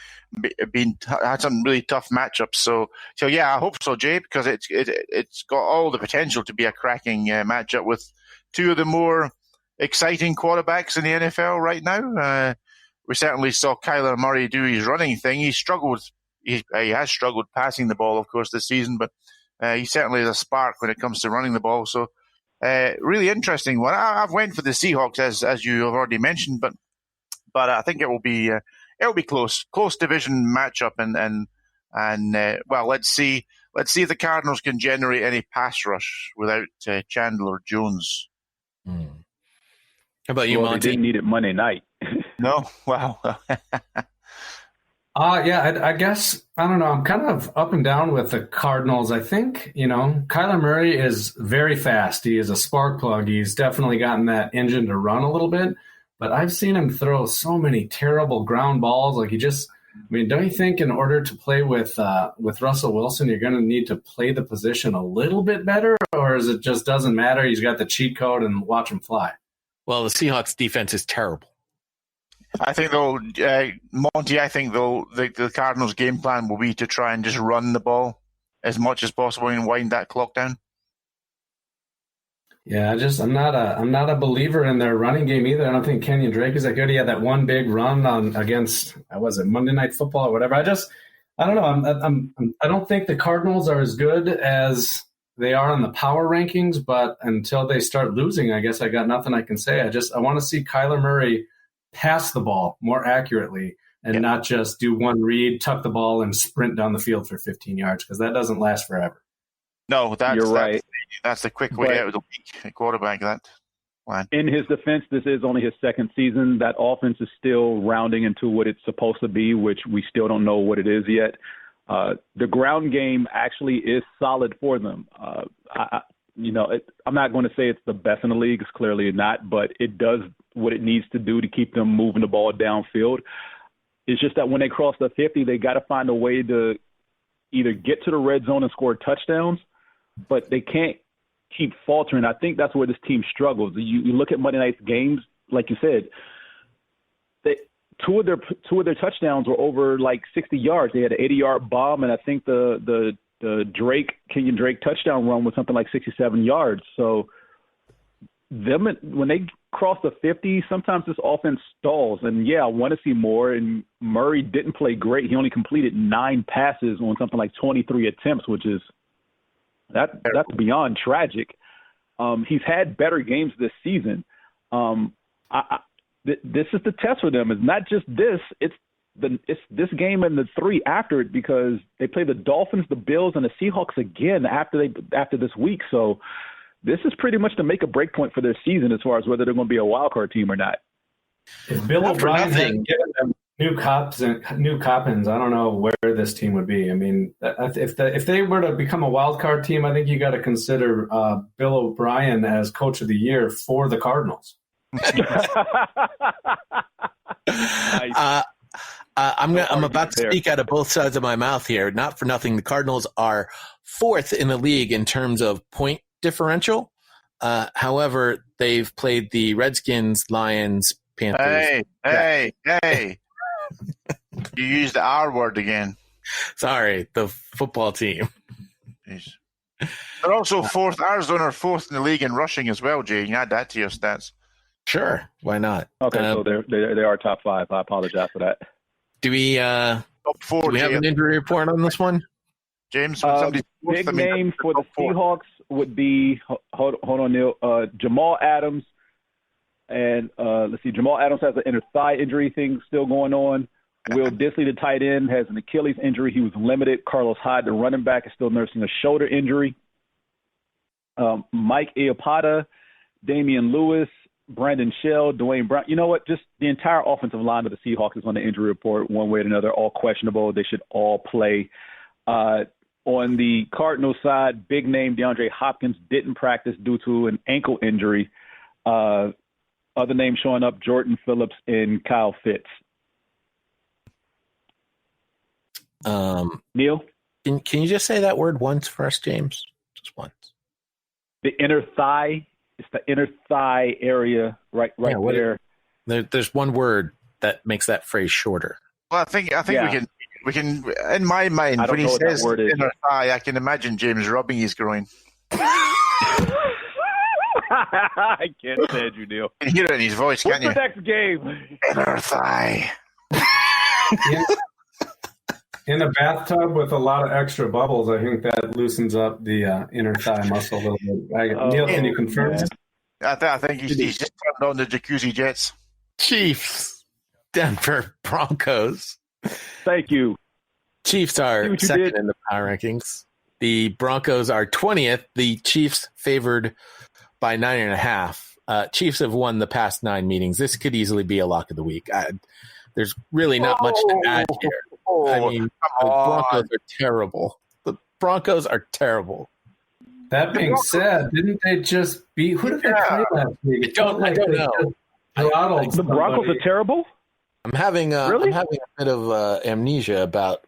some really tough matchups. So yeah, I hope so, Jay, because it's got all the potential to be a cracking matchup with two of the more exciting quarterbacks in the NFL right now. We certainly saw Kyler Murray do his running thing. He struggled. He has struggled passing the ball, of course, this season, but he certainly is a spark when it comes to running the ball. So. Really interesting one. I've went for the Seahawks as you have already mentioned, but I think it will be close division matchup, and well, let's see if the Cardinals can generate any pass rush without Chandler Jones. How about you, Monty? They didn't need it Monday night. No, wow. Yeah, I guess, I don't know. I'm kind of up and down with the Cardinals. I think, Kyler Murray is very fast. He is a spark plug. He's definitely gotten that engine to run a little bit, but I've seen him throw so many terrible ground balls. Like don't you think in order to play with Russell Wilson, you're going to need to play the position a little bit better, or is it just doesn't matter? He's got the cheat code and watch him fly. Well, the Seahawks defense is terrible. I think Monty, the Cardinals' game plan will be to try and just run the ball as much as possible and wind that clock down. Yeah, I'm not a believer in their running game either. I don't think Kenyon Drake is that good. He had that one big run against Monday Night Football or whatever. I don't know. I don't think the Cardinals are as good as they are on the power rankings, but until they start losing, I guess I got nothing I can say. I want to see Kyler Murray pass the ball more accurately and not just do one read, tuck the ball, and sprint down the field for 15 yards, because that doesn't last forever. No, you're right. That's the quick way out of the weak quarterback. That line. In his defense, this is only his second season. That offense is still rounding into what it's supposed to be, which we still don't know what it is yet. The ground game actually is solid for them. I'm not going to say it's the best in the league. It's clearly not, but it does what it needs to do to keep them moving the ball downfield. It's just that when they cross the 50, they got to find a way to either get to the red zone and score touchdowns, but they can't keep faltering. I think that's where this team struggles. You look at Monday night's games, like you said, two of their touchdowns were over like 60 yards. They had an 80-yard bomb, and I think the Kenyon Drake touchdown run was something like 67 yards. So when they cross the 50, sometimes this offense stalls. And I want to see more. And Murray didn't play great. He only completed 9 passes on something like 23 attempts, which is that's beyond tragic. He's had better games this season. This is the test for them. It's not just this. It's this game and the 3 after it, because they play the Dolphins, the Bills, and the Seahawks again after this week. So this is pretty much the make or break point for their season as far as whether they're going to be a wild card team or not. If Bill O'Brien hadn't given them new Coppins, I don't know where this team would be. I mean, if they were to become a wild card team, I think you got to consider Bill O'Brien as coach of the year for the Cardinals. Nice. I'm about to speak out of both sides of my mouth here. Not for nothing, the Cardinals are 4th in the league in terms of point differential. However, they've played the Redskins, Lions, Panthers. Hey! You used the R word again. Sorry, the football team. Jeez. They're also 4th. Arizona are 4th in the league in rushing as well, Jay. You can add that to your stats. Sure, why not? Okay, so they are top 5. I apologize for that. Do we have an injury report on this one? James, big name for the Seahawks would be hold on, Neil. Jamal Adams, and let's see. Jamal Adams has an inner thigh injury thing still going on. Will Disley, the tight end, has an Achilles injury. He was limited. Carlos Hyde, the running back, is still nursing a shoulder injury. Mike Iapata, Damian Lewis, Brandon Shell, Dwayne Brown. You know what? Just the entire offensive line of the Seahawks is on the injury report one way or another, all questionable. They should all play. On the Cardinals side, big name DeAndre Hopkins didn't practice due to an ankle injury. Other names showing up: Jordan Phillips and Kyle Pitts. Neil, can you just say that word once for us, James? Just once. The inner thigh. It's the inner thigh area, right there. There's one word that makes that phrase shorter. Well, I think we can. In my mind, when he says inner thigh, I can imagine James rubbing his groin. I can't stand you, Neil. You can hear it in his voice, can't you? What's the next game? Inner thigh. In a bathtub with a lot of extra bubbles, I think that loosens up the inner thigh muscle a little bit. Neil, can you confirm? I think he's just turned on the jacuzzi jets. Chiefs, Denver Broncos. Thank you. Chiefs are second in the power rankings. The Broncos are 20th. The Chiefs favored by 9.5. Chiefs have won the past 9 meetings. This could easily be a lock of the week. There's really not much to add here. I mean, the Broncos are terrible. The Broncos are terrible. That being said, didn't they just beat? Who did they play last week? I don't know. The Broncos are terrible? I'm having a bit of amnesia about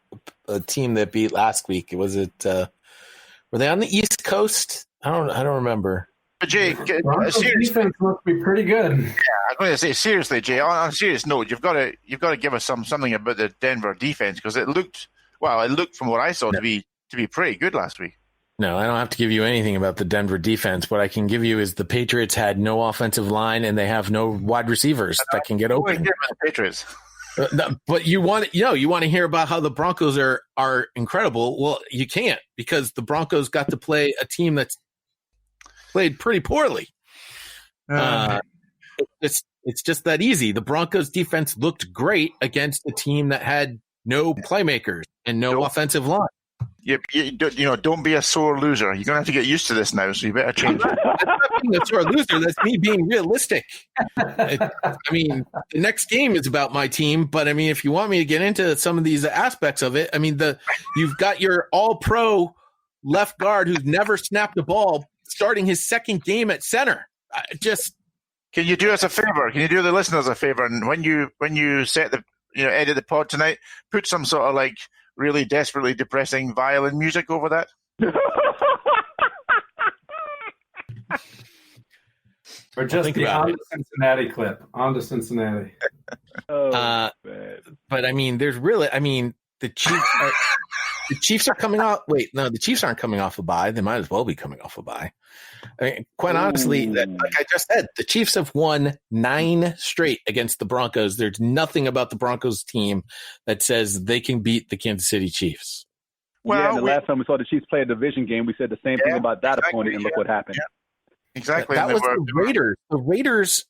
a team that beat last week. Were they on the East Coast? I don't remember. But Jay, Broncos defense must be pretty good. Yeah, I'm going to say seriously, Jay. On a serious note, you've got to give us something about the Denver defense because it looked from what I saw to be pretty good last week. No, I don't have to give you anything about the Denver defense. What I can give you is the Patriots had no offensive line and they have no wide receivers that can get open. The Patriots. But you want to hear about how the Broncos are incredible. Well, you can't because the Broncos got to play a team that's played pretty poorly. It's just that easy. The Broncos defense looked great against a team that had no playmakers and no offensive line. Don't be a sore loser. You're going to have to get used to this now, so you better change it. That's not being a sore loser. That's me being realistic. I mean, the next game is about my team, but I mean, if you want me to get into some of these aspects of it, I mean, you've got your all-pro left guard who's never snapped the ball starting his second game at center. Can you do us a favor? Can you do the listeners a favor? And when you edit the pod tonight, put some sort of like really desperately depressing violin music over that. Or just the on to Cincinnati clip. On to Cincinnati. But I mean, the Chiefs are coming off. Wait, no, the Chiefs aren't coming off a bye. They might as well be coming off a bye. I mean, quite honestly, like I just said, the Chiefs have won 9 straight against the Broncos. There's nothing about the Broncos team that says they can beat the Kansas City Chiefs. Well, the last time we saw the Chiefs play a division game, we said the same thing about that opponent, and look what happened. Yeah. Exactly. That was the Raiders. The Raiders,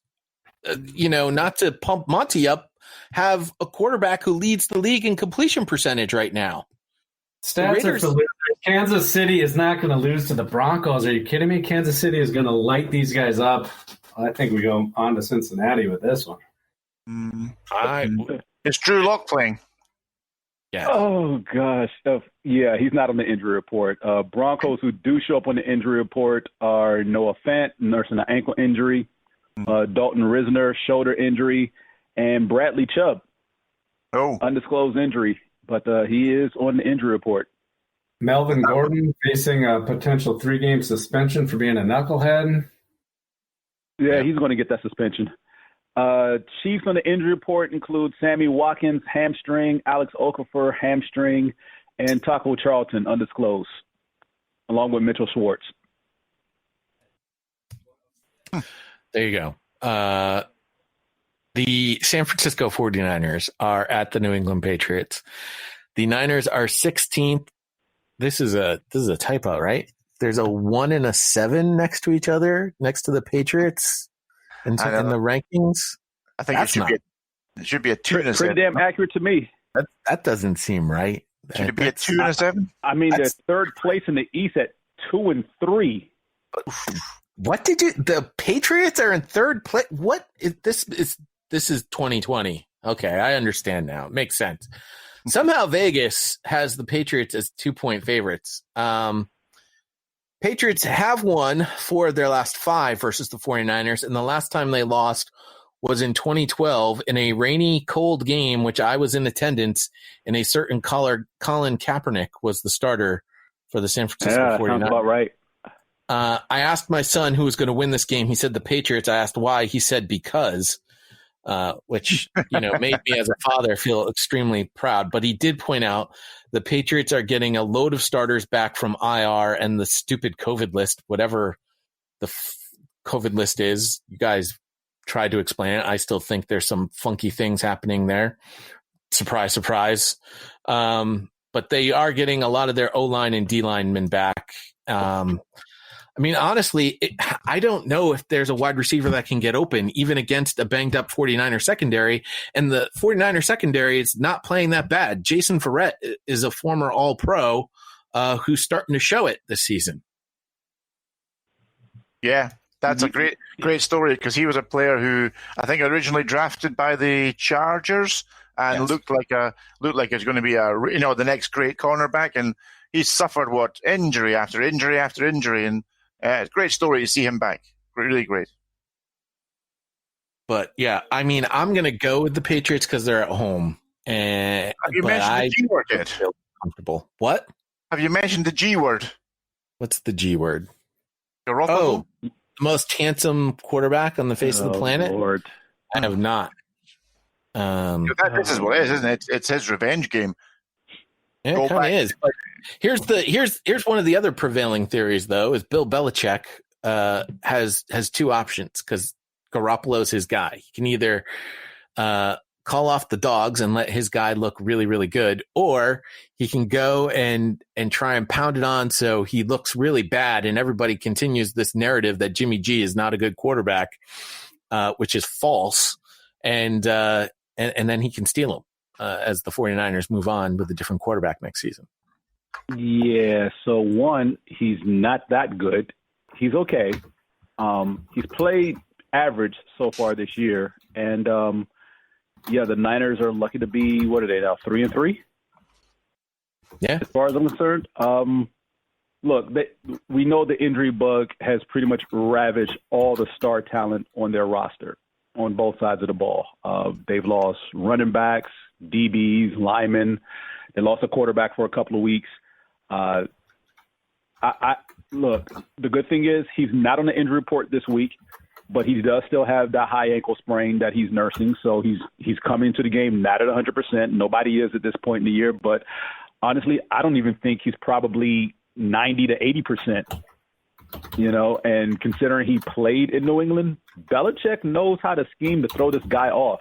not to pump Monty up, have a quarterback who leads the league in completion percentage right now. Stats are for losers. Kansas City is not going to lose to the Broncos. Are you kidding me? Kansas City is going to light these guys up. I think we go on to Cincinnati with this one. Is Drew Lock playing? Yeah. Oh, gosh. Yeah, he's not on the injury report. Broncos who do show up on the injury report are Noah Fant, nursing an ankle injury, Dalton Risner, shoulder injury, and Bradley Chubb. Undisclosed injury, but he is on the injury report. Melvin Gordon facing a potential 3-game suspension for being a knucklehead. Yeah, he's going to get that suspension. Chiefs on the injury report include Sammy Watkins, hamstring, Alex Okafor, hamstring, and Taco Charlton, undisclosed, along with Mitchell Schwartz. There you go. The San Francisco 49ers are at the New England Patriots. The Niners are 16th. This is a typo, right? There's a 1 and a 7 next to each other, next to the Patriots in the rankings. I think it should be a 2 and a 7. Pretty damn accurate to me. That doesn't seem right. Should it be a 2 and a 7? I mean, they're third place in the East at 2 and 3. What the Patriots are in third place? What is this? This is 2020. Okay, I understand now. It makes sense. Somehow Vegas has the Patriots as 2-point favorites. Patriots have won 4 of their last 5 versus the 49ers, and the last time they lost was in 2012 in a rainy, cold game, which I was in attendance, and a certain Colin Kaepernick was the starter for the San Francisco 49ers. Sounds about right. I asked my son who was going to win this game. He said the Patriots. I asked why. He said because, which made me as a father feel extremely proud. But he did point out the Patriots are getting a load of starters back from IR and the stupid COVID list, whatever the COVID list is. You guys tried to explain it. I still think there's some funky things happening there. Surprise, surprise. But they are getting a lot of their O-line and D-linemen back. Honestly, I don't know if there's a wide receiver that can get open, even against a banged-up 49er secondary. And the 49er secondary is not playing that bad. Jason Verrett is a former All-Pro who's starting to show it this season. Yeah, that's a great story because he was a player who I think originally drafted by the Chargers and looked like it's going to be the next great cornerback, and he's suffered injury after injury after injury, and it's a great story to see him back. Really great. But yeah, I'm going to go with the Patriots because they're at home. And have you mentioned the G word yet? Feel comfortable. What? Have you mentioned the G word? What's the G word? Garoppolo? Oh, the most handsome quarterback on the face of the planet? Lord. I have not. This is what it is, isn't it? It's his revenge game. Yeah, it kind of is. But here's one of the other prevailing theories, though, is Bill Belichick has 2 options because Garoppolo's his guy. He can either call off the dogs and let his guy look really, really good, or he can go and try and pound it on so he looks really bad and everybody continues this narrative that Jimmy G is not a good quarterback, which is false, and then he can steal him. As the 49ers move on with a different quarterback next season. Yeah, so one, he's not that good. He's okay. He's played average so far this year. And, the Niners are lucky to be, what are they now, 3-3? Yeah. As far as I'm concerned. Look, we know the injury bug has pretty much ravaged all the star talent on their roster on both sides of the ball. They've lost running backs, DBs, linemen. They lost a quarterback for a couple of weeks. Look, the good thing is he's not on the injury report this week, but he does still have that high ankle sprain that he's nursing. So he's coming to the game not at 100%. Nobody is at this point in the year. But honestly, I don't even think he's probably 90 to 80%. And considering he played in New England, Belichick knows how to scheme to throw this guy off.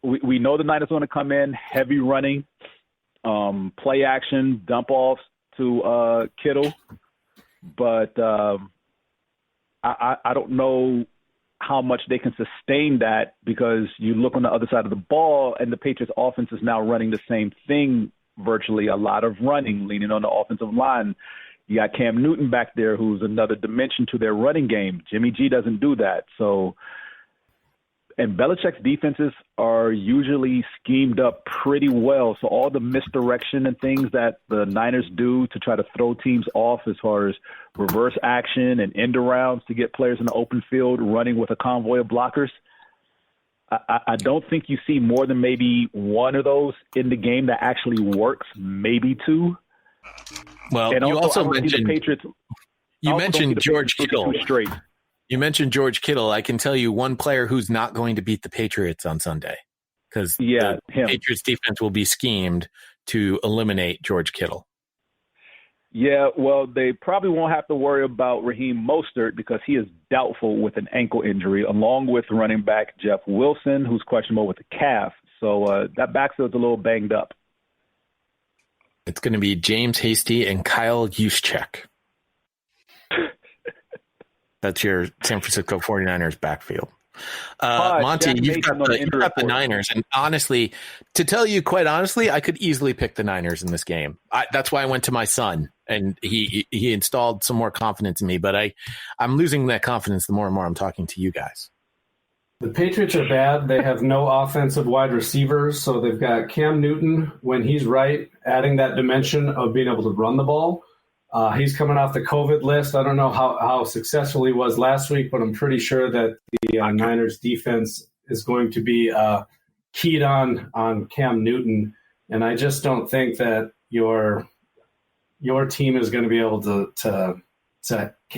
We know the Niners want to come in heavy running, play action, dump offs to Kittle, but I don't know how much they can sustain that because you look on the other side of the ball and the Patriots offense is now running the same thing virtually, a lot of running, leaning on the offensive line. You got Cam Newton back there who's another dimension to their running game. Jimmy G doesn't do that. And Belichick's defenses are usually schemed up pretty well. So all the misdirection and things that the Niners do to try to throw teams off as far as reverse action and end arounds to get players in the open field running with a convoy of blockers, I don't think you see more than maybe one of those in the game that actually works, maybe 2. Well, and you also mentioned the Patriots. You mentioned George Kittle. You mentioned George Kittle. I can tell you one player who's not going to beat the Patriots on Sunday because the Patriots defense will be schemed to eliminate George Kittle. Yeah, well, they probably won't have to worry about Raheem Mostert because he is doubtful with an ankle injury, along with running back Jeff Wilson, who's questionable with a calf. So that backfield's a little banged up. It's going to be James Hasty and Kyle Juszczyk. That's your San Francisco 49ers backfield. Monty, you've got the Niners. And honestly, to tell you quite honestly, I could easily pick the Niners in this game. That's why I went to my son, and he installed some more confidence in me. But I'm losing that confidence the more and more I'm talking to you guys. The Patriots are bad. They have no offensive wide receivers, so they've got Cam Newton when he's right, adding that dimension of being able to run the ball. He's coming off the COVID list. I don't know how successful he was last week, but I'm pretty sure that the Niners defense is going to be keyed on Cam Newton. And I just don't think that your team is going to be able to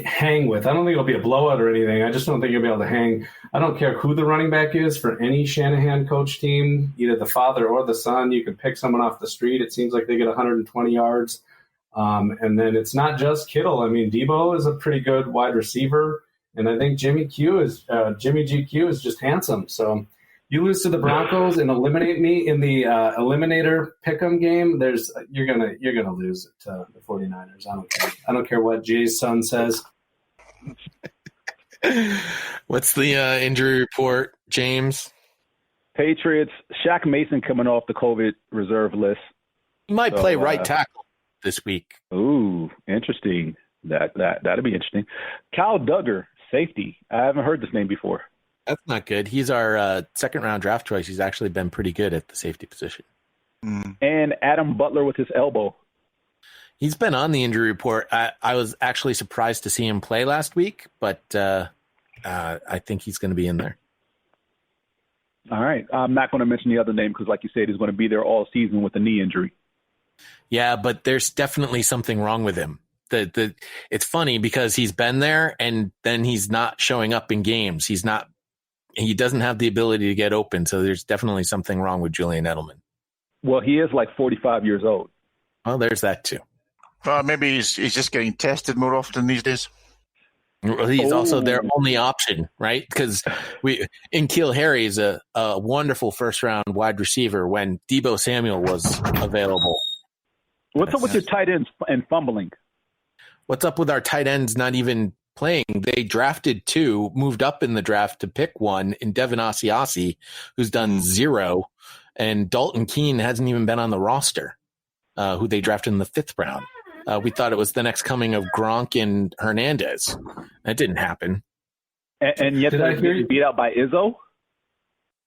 hang with. I don't think it'll be a blowout or anything. I just don't think you'll be able to hang. I don't care who the running back is for any Shanahan coach team, either the father or the son. You can pick someone off the street. It seems like they get 120 yards. And then it's not just Kittle. I mean, Debo is a pretty good wide receiver. And I think Jimmy GQ is just handsome. So you lose to the Broncos and eliminate me in the eliminator pick'em game. You're gonna lose to the 49ers. I don't care what Jay's son says. What's the injury report, James? Patriots, Shaq Mason coming off the COVID reserve list. He might play right tackle this week. Ooh, interesting. That'd be interesting. Kyle Duggar, safety. I haven't heard this name before. That's not good. He's our second-round draft choice. He's actually been pretty good at the safety position. And Adam Butler with his elbow. He's been on the injury report. I was actually surprised to see him play last week, but I think he's going to be in there. All right. I'm not going to mention the other name because, like you said, he's going to be there all season with a knee injury. Yeah, but there's definitely something wrong with him. It's funny because he's been there and then he's not showing up in games. He doesn't have the ability to get open, so there's definitely something wrong with Julian Edelman. Well, he is like 45 years old. Well, there's that too. Maybe he's just getting tested more often these days. Well, he's also their only option, right? Because N'Keal Harry is a wonderful first-round wide receiver when Deebo Samuel was available. What's up with your tight ends and fumbling? What's up with our tight ends not even playing? They drafted 2, moved up in the draft to pick 1 in Devin Asiasi, who's done 0, and Dalton Keene hasn't even been on the roster, who they drafted in the 5th round. We thought it was the next coming of Gronk and Hernandez. That didn't happen. And yet they're getting beat out by Izzo?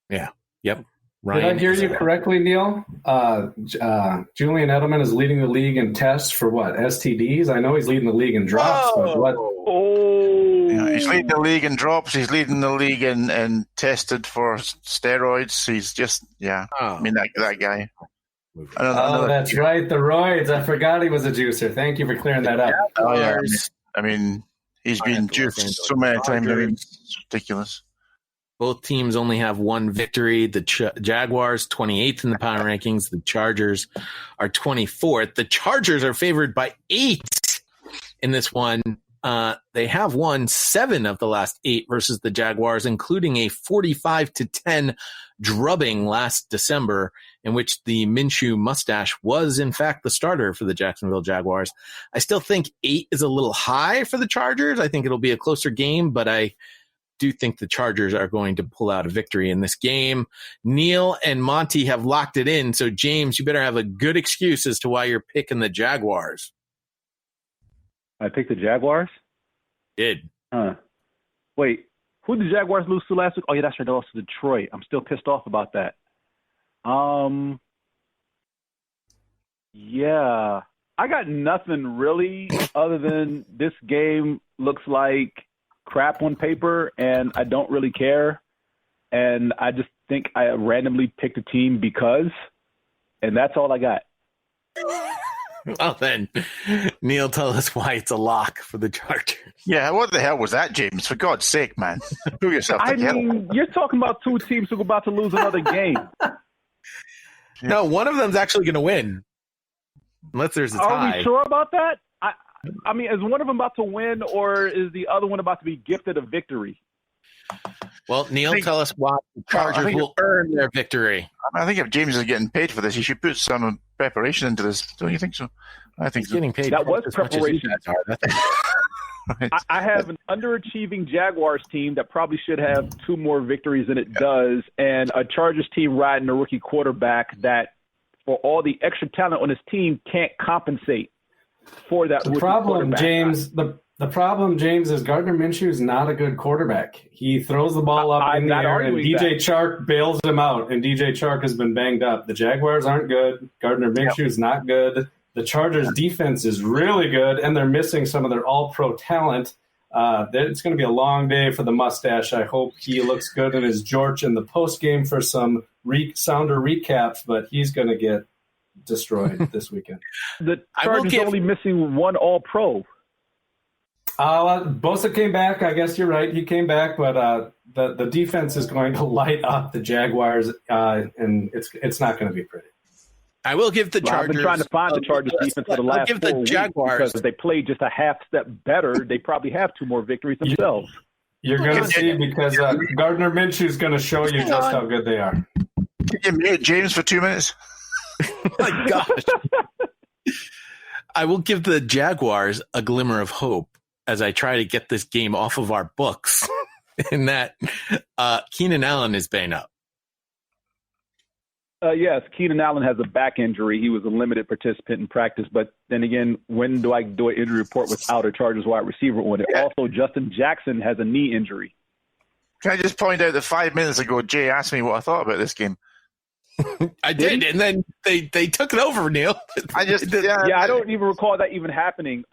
Yeah. Yep. Ryan, did I hear you correctly, Neil? Julian Edelman is leading the league in tests for what? STDs? I know he's leading the league in drops, but what? He's leading the league in drops. He's leading the league in tested for steroids. He's just, I mean, that guy. That's right. The roids. I forgot he was a juicer. Thank you for clearing that up. I mean, he's been juiced so many times. I mean, it's ridiculous. Both teams only have 1 victory. The Jaguars, 28th in the power rankings. The Chargers are 24th. The Chargers are favored by 8 in this one. They have won 7 of the last 8 versus the Jaguars, including a 45-10 drubbing last December, in which the Minshew mustache was, in fact, the starter for the Jacksonville Jaguars. I still think 8 is a little high for the Chargers. I think it'll be a closer game, but I do think the Chargers are going to pull out a victory in this game. Neil and Monty have locked it in, so James, you better have a good excuse as to why you're picking the Jaguars. I picked the Jaguars? Did. Wait, who did the Jaguars lose to last week? Oh, yeah, that's right. They lost to Detroit. I'm still pissed off about that. Yeah. I got nothing really other than this game looks like crap on paper, and I don't really care. And I just think I randomly picked a team because, and that's all I got. Well, then, Neil, tell us why it's a lock for the Chargers. Yeah, what the hell was that, James? For God's sake, man. Pull yourself together. I mean, you're talking about 2 teams who are about to lose another game. No, one of them's actually going to win. Unless there's a tie. Are we sure about that? I mean, is one of them about to win, or is the other one about to be gifted a victory? Well, Neil, tell us why the Chargers will earn their victory. I think if James is getting paid for this, he should put some preparation into this. Don't you think so? I think he's getting paid. That was preparation. I have an underachieving Jaguars team that probably should have 2 more victories than it does, and a Chargers team riding a rookie quarterback that, for all the extra talent on his team, can't compensate for that. The problem, James, the problem, James, is Gardner Minshew is not a good quarterback. He throws the ball up in the air, and DJ Chark bails him out, and DJ Chark has been banged up. The Jaguars aren't good. Gardner Minshew is not good. the Chargers defense is really good, and they're missing some of their all-pro talent. It's going to be a long day for the mustache. I hope he looks good in his jorts in the post-game for some sounder recaps, but he's going to get destroyed this weekend. The Chargers only missing one all-pro. Bosa came back. I guess you're right. He came back, but the defense is going to light up the Jaguars, and it's not going to be pretty. I will give the Chargers. I've been trying to find the Chargers defense for the last 4 weeks because if they played just a half step better, they probably have 2 more victories themselves. You're going to see because Gardner Minshew is going to show you just how good they are. Can you mute James for 2 minutes? My gosh. I will give the Jaguars a glimmer of hope as I try to get this game off of our books in that Keenan Allen is banged up. Yes, Keenan Allen has a back injury. He was a limited participant in practice. But then again, when do I do an injury report without a Chargers wide receiver on it? Yeah. Also, Justin Jackson has a knee injury. Can I just point out that 5 minutes ago, Jay asked me what I thought about this game? I did, and then they took it over, Neil. I don't even recall that even happening.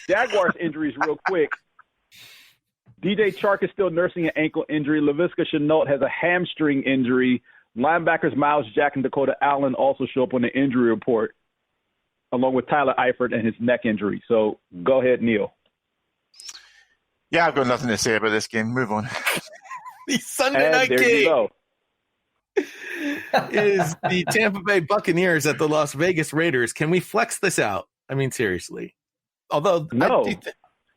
Jaguars injuries real quick. DJ Chark is still nursing an ankle injury. Laviska Shenault has a hamstring injury. Linebackers Miles Jack and Dakota Allen also show up on the injury report, along with Tyler Eifert and his neck injury. So go ahead, Neil. Yeah, I've got nothing to say about this game. Move on. The Sunday night game is the Tampa Bay Buccaneers at the Las Vegas Raiders. Can we flex this out? I mean, seriously. Although, no,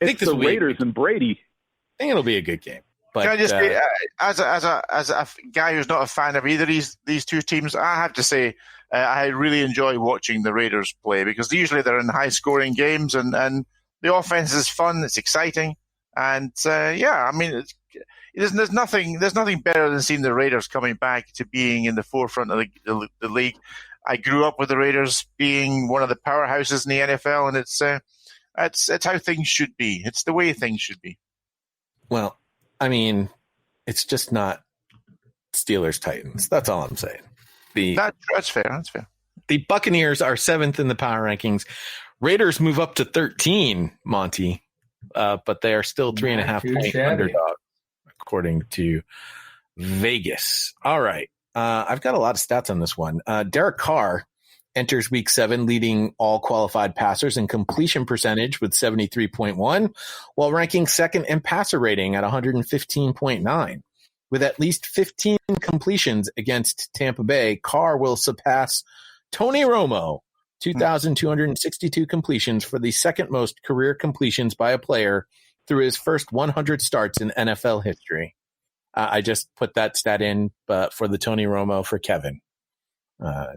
it's the Raiders and Brady. I think it'll be a good game. But, can I just say, as a guy who's not a fan of either of these two teams, I have to say I really enjoy watching the Raiders play because usually they're in high-scoring games and the offense is fun, it's exciting, and I mean, there's nothing better than seeing the Raiders coming back to being in the forefront of the league. I grew up with the Raiders being one of the powerhouses in the NFL, and it's how things should be. It's the way things should be. Well, I mean, it's just not Steelers-Titans. That's all I'm saying. That's fair. That's fair. The Buccaneers are 7th in the power rankings. Raiders move up to 13, Monty, but they are still 3.5 point underdog, according to Vegas. All right. I've got a lot of stats on this one. Derek Carr enters week 7 leading all qualified passers in completion percentage with 73.1, while ranking 2nd in passer rating at 115.9. With at least 15 completions against Tampa Bay, Carr will surpass Tony Romo, 2,262 completions for the second most career completions by a player through his first 100 starts in NFL history. I just put that stat in for the Tony Romo for Kevin.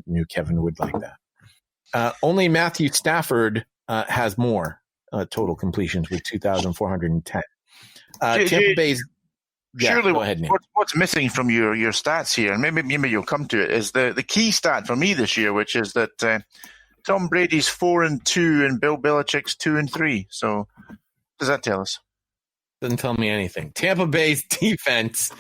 Knew Kevin would like that. Only Matthew Stafford has more total completions with 2,410. Tampa Bay's. Yeah, surely, go ahead, Neil. What's missing from your stats here, and maybe you'll come to it, is the key stat for me this year, which is that Tom Brady's 4-2 and Bill Belichick's 2-3. So, what does that tell us? Doesn't tell me anything. Tampa Bay's defense,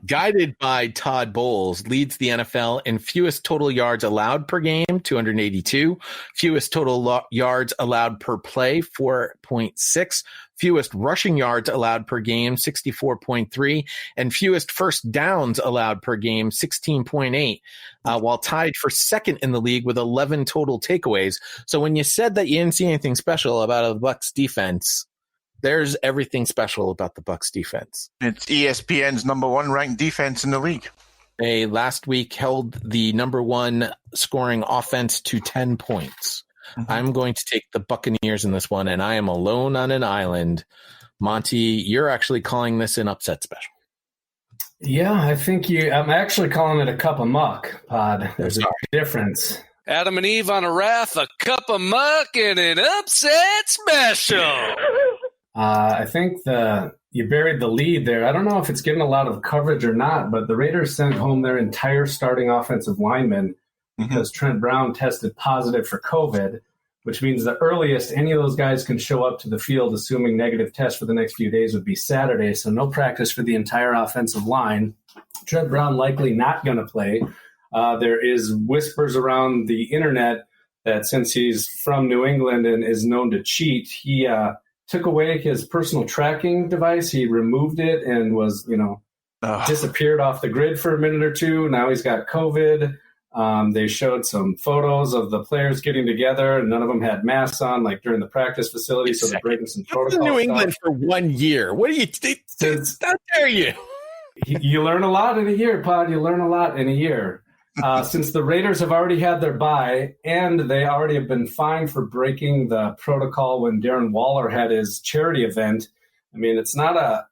guided by Todd Bowles, leads the NFL in fewest total yards allowed per game, 282, fewest total yards allowed per play, 4.6, fewest rushing yards allowed per game, 64.3, and fewest first downs allowed per game, 16.8, while tied for second in the league with 11 total takeaways. So when you said that you didn't see anything special about the Bucs defense, there's everything special about the Bucs defense. It's ESPN's number 1 ranked defense in the league. They last week held the number 1 scoring offense to 10 points. Mm-hmm. I'm going to take the Buccaneers in this one, and I am alone on an island. Monty, you're actually calling this an upset special. Yeah, I think I'm actually calling it a cup of muck, Pod. There's a difference. Adam and Eve on a raft, a cup of muck, and an upset special. I think you buried the lead there. I don't know if it's getting a lot of coverage or not, but the Raiders sent home their entire starting offensive lineman because Trent Brown tested positive for COVID, which means the earliest any of those guys can show up to the field, assuming negative tests for the next few days, would be Saturday. So no practice for the entire offensive line. Trent Brown likely not going to play. There is whispers around the internet that since he's from New England and is known to cheat, he took away his personal tracking device. He removed it and was, disappeared off the grid for a minute or two. Now he's got COVID. They showed some photos of the players getting together, and none of them had masks on, like during the practice facility. So they're breaking some protocol. New England for 1 year. What do you think? How dare you? You learn a lot in a year, Pod. You learn a lot in a year. Since the Raiders have already had their bye, and they already have been fined for breaking the protocol when Darren Waller had his charity event. I mean, it's not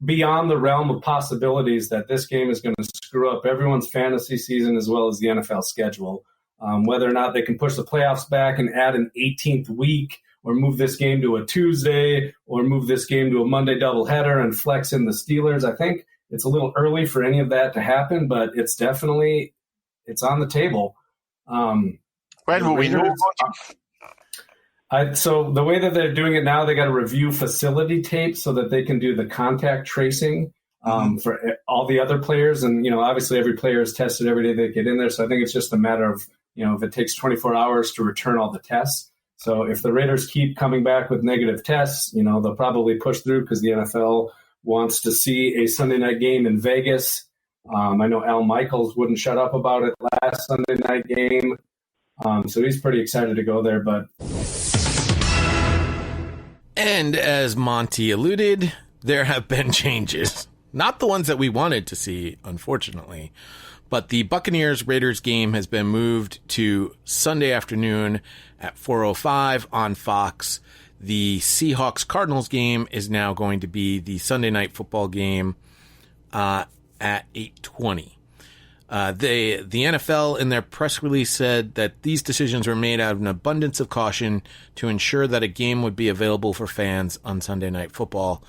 beyond the realm of possibilities that this game is going to screw up everyone's fantasy season as well as the NFL schedule. Whether or not they can push the playoffs back and add an 18th week, or move this game to a Tuesday, or move this game to a Monday doubleheader and flex in the Steelers. I think it's a little early for any of that to happen, but it's definitely on the table. When will we know? So the way that they're doing it now, they got to review facility tape so that they can do the contact tracing for all the other players. And, obviously every player is tested every day they get in there. So I think it's just a matter of, if it takes 24 hours to return all the tests. So if the Raiders keep coming back with negative tests, they'll probably push through because the NFL wants to see a Sunday night game in Vegas. I know Al Michaels wouldn't shut up about it last Sunday night game. So he's pretty excited to go there. And as Monty alluded, there have been changes. Not the ones that we wanted to see, unfortunately. But the Buccaneers-Raiders game has been moved to Sunday afternoon at 4:05 on Fox. The Seahawks-Cardinals game is now going to be the Sunday night football game at 8:20. The NFL in their press release said that these decisions were made out of an abundance of caution to ensure that a game would be available for fans on Sunday Night Football.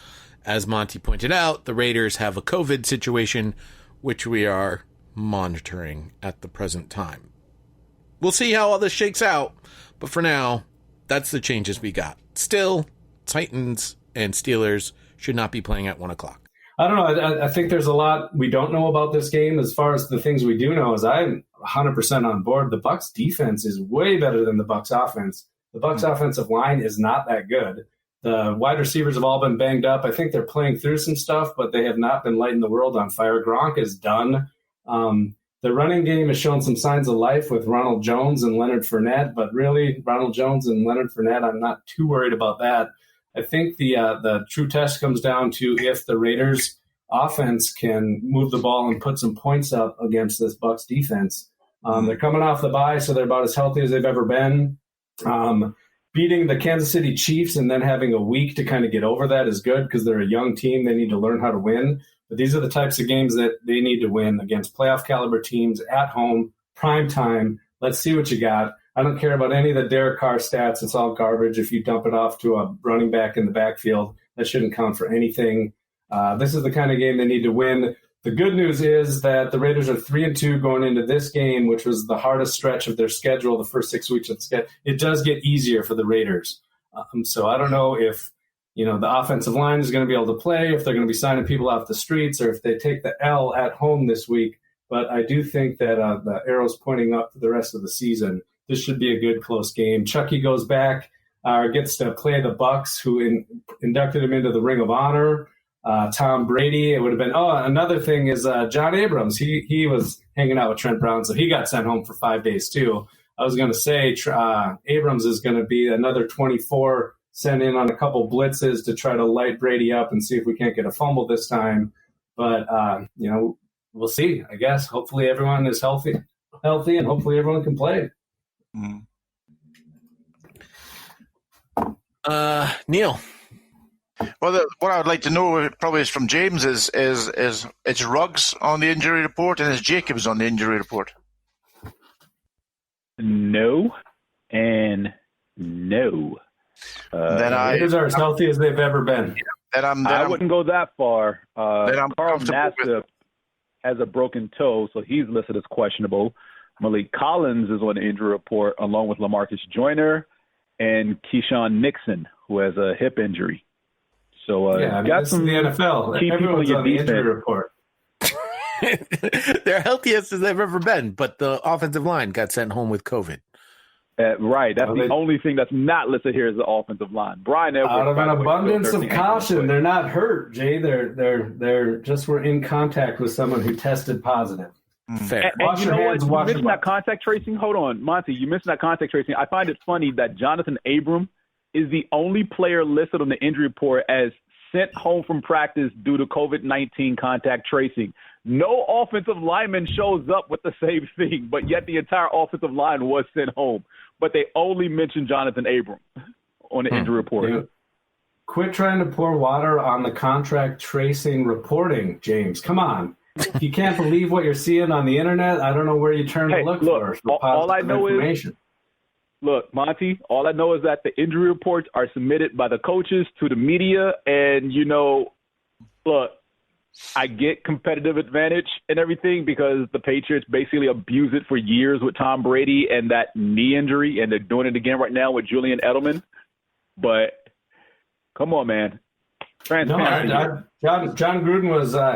As Monty pointed out, the Raiders have a COVID situation, which we are monitoring at the present time. We'll see how all this shakes out, but for now, that's the changes we got. Still, Titans and Steelers should not be playing at 1 o'clock. I don't know. I think there's a lot we don't know about this game. As far as the things we do know, is I'm 100% on board. The Bucs defense is way better than the Bucs offense. The Bucs offensive line is not that good. The wide receivers have all been banged up. I think they're playing through some stuff, but they have not been lighting the world on fire. Gronk is done. The running game has shown some signs of life with Ronald Jones and Leonard Fournette, but really, Ronald Jones and Leonard Fournette, I'm not too worried about that. I think the true test comes down to if the Raiders offense can move the ball and put some points up against this Bucs defense. They're coming off the bye, so they're about as healthy as they've ever been. Beating the Kansas City Chiefs and then having a week to kind of get over that is good because they're a young team. They need to learn how to win. But these are the types of games that they need to win against playoff caliber teams at home, prime time. Let's see what you got. I don't care about any of the Derek Carr stats. It's all garbage. If you dump it off to a running back in the backfield, that shouldn't count for anything. This is the kind of game they need to win. The good news is that the Raiders are 3-2 going into this game, which was the hardest stretch of their schedule, the first 6 weeks of the schedule. It does get easier for the Raiders. So I don't know if the offensive line is going to be able to play, if they're going to be signing people off the streets, or if they take the L at home this week. But I do think that the arrow's pointing up for the rest of the season. This should be a good, close game. Chucky goes back, gets to play the Bucs, who inducted him into the Ring of Honor. Tom Brady, it would have been. Oh, another thing is John Abrams. He was hanging out with Trent Brown, so he got sent home for 5 days too. I was going to say Abrams is going to be another 24 sent in on a couple blitzes to try to light Brady up and see if we can't get a fumble this time. But we'll see. I guess hopefully everyone is healthy, and hopefully everyone can play. Neil. Well, what I would like to know probably is from James is it's Ruggs on the injury report and is Jacobs on the injury report? No, and no. Raiders are as healthy as they've ever been. I wouldn't go that far. Carl Nassib with has a broken toe, so he's listed as questionable. Malik Collins is on the injury report, along with LaMarcus Joyner and Keyshawn Nixon, who has a hip injury. So got some the NFL. Everyone's on the injury report. They're healthiest as they've ever been, but the offensive line got sent home with COVID. Right. That's the only thing that's not listed here is the offensive line. Brian Edwards. Out of an abundance of caution, they're not hurt, Jay. They're just were in contact with someone who tested positive. Fair. And you know what? You mentioned that contact tracing. Hold on, Monty. You mentioned that contact tracing. I find it funny that Jonathan Abram is the only player listed on the injury report as sent home from practice due to COVID-19 contact tracing. No offensive lineman shows up with the same thing, but yet the entire offensive line was sent home. But they only mentioned Jonathan Abram on the injury report. Dude, quit trying to pour water on the contract tracing reporting, James. Come on. If you can't believe what you're seeing on the internet, I don't know where you turn to look for all I know information. Look, Monty, all I know is that the injury reports are submitted by the coaches to the media. And, look, I get competitive advantage and everything because the Patriots basically abused it for years with Tom Brady and that knee injury, and they're doing it again right now with Julian Edelman. But come on, man. John Gruden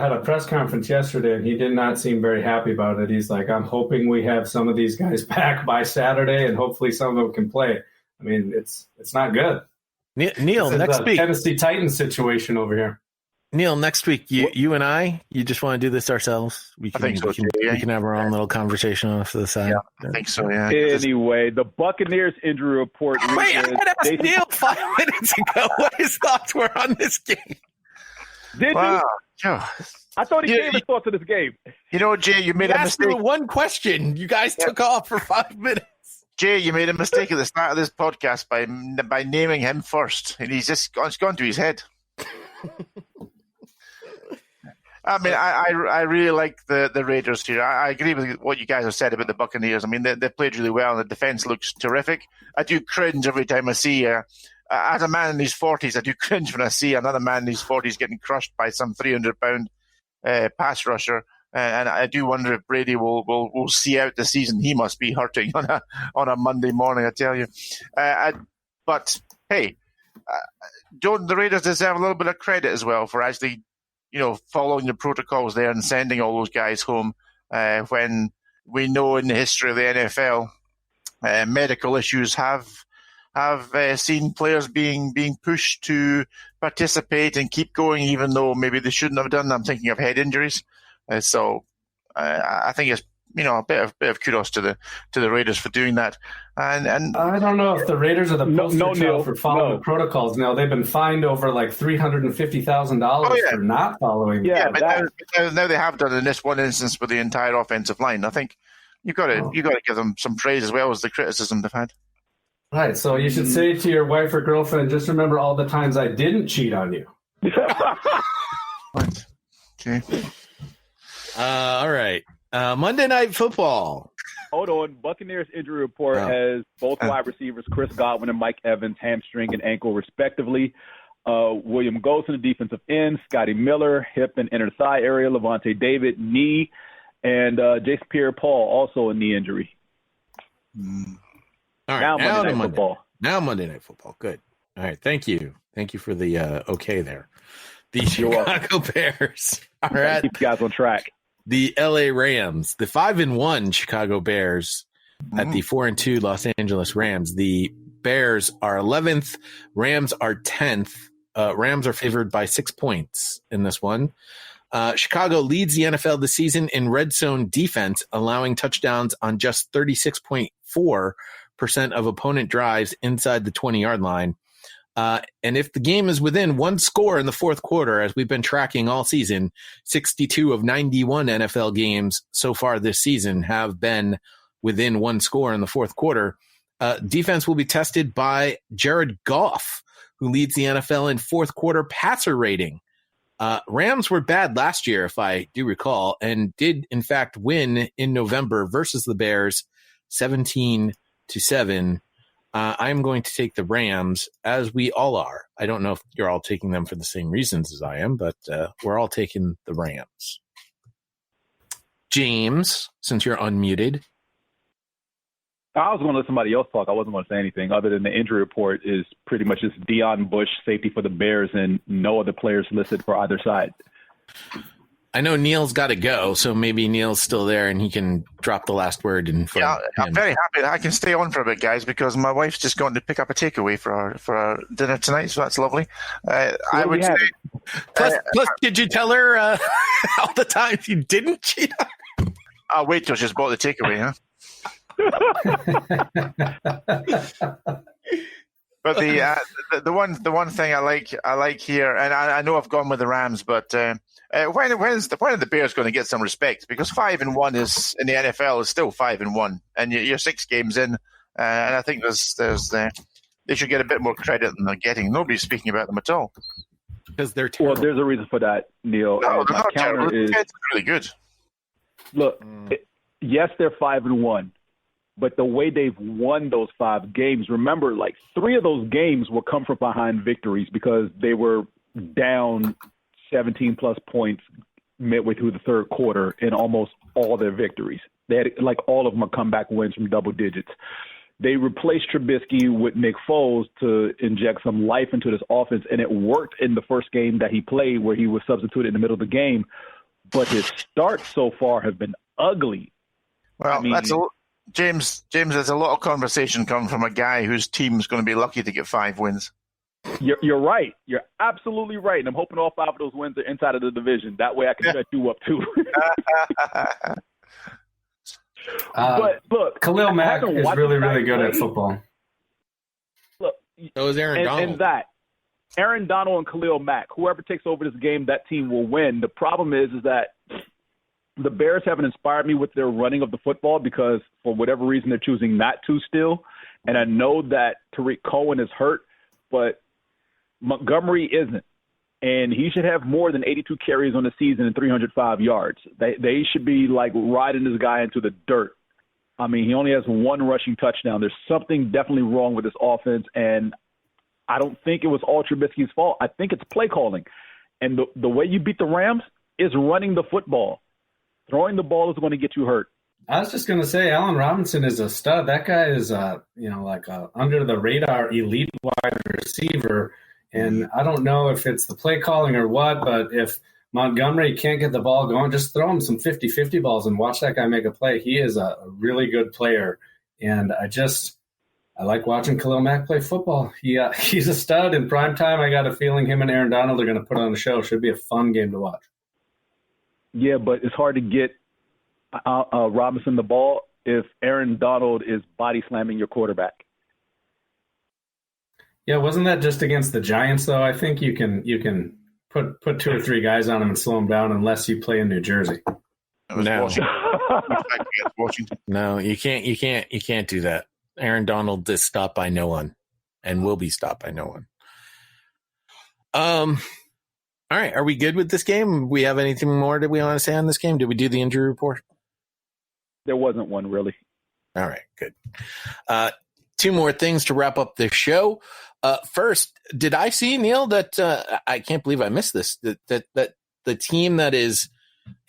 had a press conference yesterday, and he did not seem very happy about it. He's like, I'm hoping we have some of these guys back by Saturday, and hopefully some of them can play. I mean, it's not good. Neil, next week. Tennessee Titans situation over here. Neil, next week, you and I, you just want to do this ourselves? We can have our own little conversation off to the side. Yeah, I think so, yeah. Anyway, the Buccaneers injury report. Wait, I asked Neil 5 minutes ago what his thoughts were on this game. Did you? Yeah. I thought he gave his thoughts to this game. You know, Jay, you made a mistake. Asked one question. You guys took off for 5 minutes. Jay, you made a mistake at the start of this podcast by naming him first, and it's gone to his head. I mean, I really like the Raiders here. I agree with what you guys have said about the Buccaneers. I mean, they played really well, and the defense looks terrific. I do cringe every time I see, as a man in his 40s, I do cringe when I see another man in his 40s getting crushed by some 300-pound pass rusher. And I do wonder if Brady will see out the season. He must be hurting on a Monday morning, I tell you. But hey, don't the Raiders deserve a little bit of credit as well for actually, following the protocols there and sending all those guys home when we know in the history of the NFL, medical issues have seen players being pushed to participate and keep going, even though maybe they shouldn't have done. I'm thinking of head injuries. So I think it's a bit of kudos to the Raiders for doing that. And I don't know if the Raiders are the poster child for following the protocols. Now they've been fined over like $350,000 for not following. Yeah, but now they have done in this one instance with the entire offensive line. I think you've got to give them some praise as well as the criticism they've had. Right. So you should say to your wife or girlfriend, just remember all the times I didn't cheat on you. Right. Okay. All right. Monday Night Football. Hold on. Buccaneers injury report has both wide receivers, Chris Godwin and Mike Evans, hamstring and ankle respectively. William Golson, the defensive end, Scotty Miller, hip and inner thigh area, Levante David, knee, and Jason Pierre-Paul, also a knee injury. All right. Now Monday Night Football. Now Monday Night Football. Good. All right. Thank you. Thank you for the okay there. The Chicago Bears are at keep you guys on track. The LA Rams, the 5-1 Chicago Bears at the 4-2 Los Angeles Rams. The Bears are 11th. Rams are 10th. Rams are favored by 6 points in this one. Chicago leads the NFL this season in red zone defense, allowing touchdowns on just 36.4% of opponent drives inside the 20-yard line. And if the game is within one score in the fourth quarter, as we've been tracking all season, 62 of 91 NFL games so far this season have been within one score in the fourth quarter. Defense will be tested by Jared Goff, who leads the NFL in fourth quarter passer rating. Rams were bad last year, if I do recall, and did in fact win in November versus the Bears 17-7. I'm going to take the Rams, as we all are. I don't know if you're all taking them for the same reasons as I am, but we're all taking the Rams. James, since you're unmuted. I was going to let somebody else talk. I wasn't going to say anything other than the injury report is pretty much just Deion Bush, safety for the Bears, and no other players listed for either side. I know Neil's got to go, so maybe Neil's still there and he can drop the last word. I'm very happy that I can stay on for a bit, guys, because my wife's just gone to pick up a takeaway for our dinner tonight, so that's lovely. I would say, plus, did you tell her all the times you didn't cheat? I'll wait till she's bought the takeaway, huh? But the one thing I like here, and I know I've gone with the Rams, but when are the Bears going to get some respect? Because 5-1 is in the NFL is still 5-1, and you're 6 games in, and I think they should get a bit more credit than they're getting. Nobody's speaking about them at all because they're terrible. Well, there's a reason for that, Neil. No, they're not terrible. It's really good. Look, yes, they're 5-1. But the way they've won those 5 games, remember, like 3 of those games will come from behind victories because they were down 17-plus points midway through the third quarter in almost all their victories. They had, like, all of them are comeback wins from double digits. They replaced Trubisky with Nick Foles to inject some life into this offense, and it worked in the first game that he played where he was substituted in the middle of the game. But his starts so far have been ugly. Well, James, there's a lot of conversation coming from a guy whose team's going to be lucky to get 5 wins. You're right. You're absolutely right. And I'm hoping all 5 of those wins are inside of the division. That way I can shut you up, too. But look, Khalil Mack is really, really good at football. Look, so is Aaron Donald. And that. Aaron Donald and Khalil Mack, whoever takes over this game, that team will win. The problem is that the Bears haven't inspired me with their running of the football because for whatever reason they're choosing not to still. And I know that Tariq Cohen is hurt, but Montgomery isn't. And he should have more than 82 carries on the season and 305 yards. They should be like riding this guy into the dirt. I mean, he only has 1 rushing touchdown. There's something definitely wrong with this offense, and I don't think it was all Trubisky's fault. I think it's play calling. And the way you beat the Rams is running the football. Throwing the ball is going to get you hurt. I was just going to say, Allen Robinson is a stud. That guy is, like a under-the-radar elite wide receiver. And I don't know if it's the play calling or what, but if Montgomery can't get the ball going, just throw him some 50-50 balls and watch that guy make a play. He is a really good player. And I like watching Khalil Mack play football. He's a stud. In prime time, I got a feeling him and Aaron Donald are going to put on a show. Should be a fun game to watch. Yeah, but it's hard to get Robinson the ball if Aaron Donald is body slamming your quarterback. Yeah, wasn't that just against the Giants, though? I think you can put 2 or 3 guys on him and slow him down unless you play in New Jersey. No, no, you can't do that. Aaron Donald is stopped by no one and will be stopped by no one. All right, are we good with this game? We have anything more that we want to say on this game? Did we do the injury report? There wasn't one, really. All right, good. 2 more things to wrap up this show. First, did I see, Neil, that I can't believe I missed this, that the team that is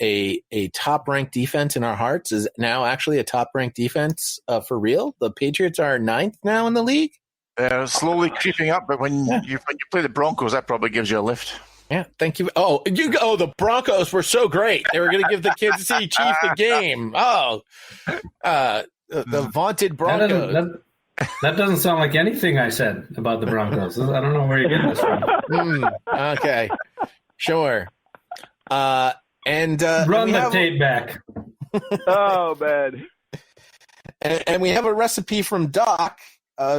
a top-ranked defense in our hearts is now actually a top-ranked defense for real? The Patriots are 9th now in the league? They're slowly creeping up, but when you play the Broncos, that probably gives you a lift. Yeah, thank you. The Broncos were so great. They were going to give the Kansas City Chiefs the game. The vaunted Broncos. That doesn't sound like anything I said about the Broncos. I don't know where you're getting this from. Okay, sure. Run the tape back. Oh, man. And we have a recipe from Doc.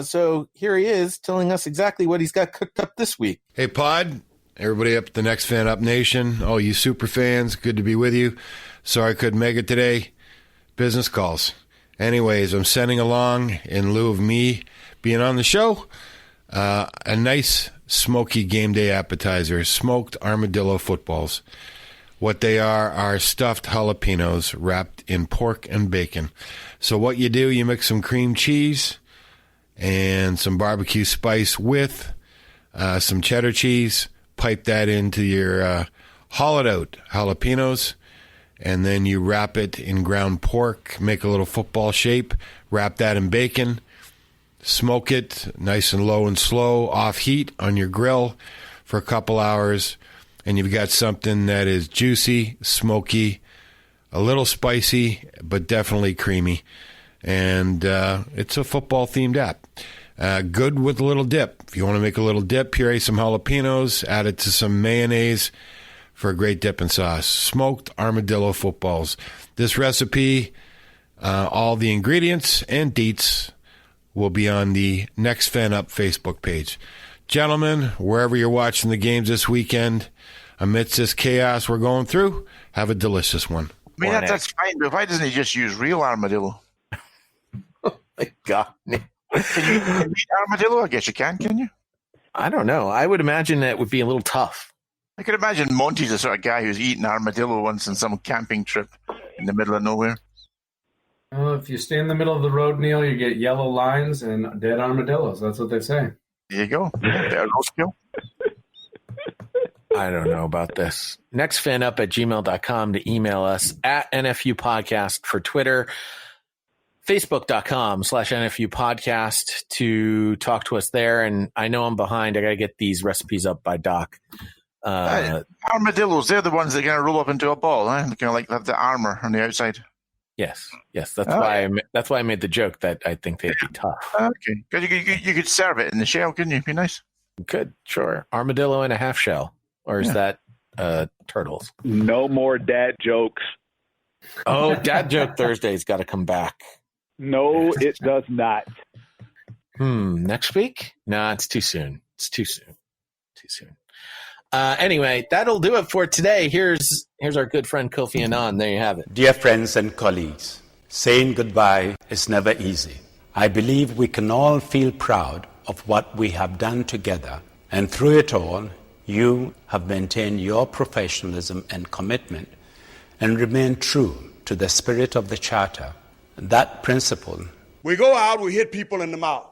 So here he is telling us exactly what he's got cooked up this week. Hey, Pod. Everybody up at the Next Fan Up Nation, all you super fans, good to be with you. Sorry I couldn't make it today. Business calls. Anyways, I'm sending along, in lieu of me being on the show, a nice smoky game day appetizer, smoked armadillo footballs. What they are stuffed jalapenos wrapped in pork and bacon. So what you do, you mix some cream cheese and some barbecue spice with some cheddar cheese, pipe that into your hollowed out jalapenos, and then you wrap it in ground pork, make a little football shape, wrap that in bacon, smoke it nice and low and slow, off heat on your grill for a couple hours, and you've got something that is juicy, smoky, a little spicy, but definitely creamy. And it's a football-themed app. Good with a little dip. If you want to make a little dip, puree some jalapenos, add it to some mayonnaise for a great dipping sauce. Smoked armadillo footballs. This recipe, all the ingredients and deets will be on the Next Fan Up Facebook page. Gentlemen, wherever you're watching the games this weekend, amidst this chaos we're going through, have a delicious one. I mean, that's fine, but why doesn't he just use real armadillo? Oh, my God. Can you eat armadillo? I guess you can you? I don't know. I would imagine that would be a little tough. I could imagine Monty's the sort of guy who's eaten armadillo once on some camping trip in the middle of nowhere. Well, if you stay in the middle of the road, Neil, you get yellow lines and dead armadillos. That's what they say. There you go. Better go skill. I don't know about this. Nextfanup@gmail.com to email us, at NFU Podcast for Twitter, Facebook.com/NFU Podcast to talk to us there. And I know I'm behind. I got to get these recipes up by Doc. Armadillos, they're the ones that are going to roll up into a ball. They're kind of like have the armor on the outside. Yes. That's why I made the joke that I think they'd be tough. Okay. You could serve it in the shell, couldn't you? Be nice. Good, sure. Armadillo in a half shell. Or is that turtles? No more dad jokes. Oh, Dad Joke Thursday's got to come back. No, it does not. Next week? No, it's too soon. Anyway, that'll do it for today. Here's our good friend Kofi Annan. There you have it. Dear friends and colleagues, saying goodbye is never easy. I believe we can all feel proud of what we have done together. And through it all, you have maintained your professionalism and commitment and remained true to the spirit of the Charter. That principle. We go out, we hit people in the mouth.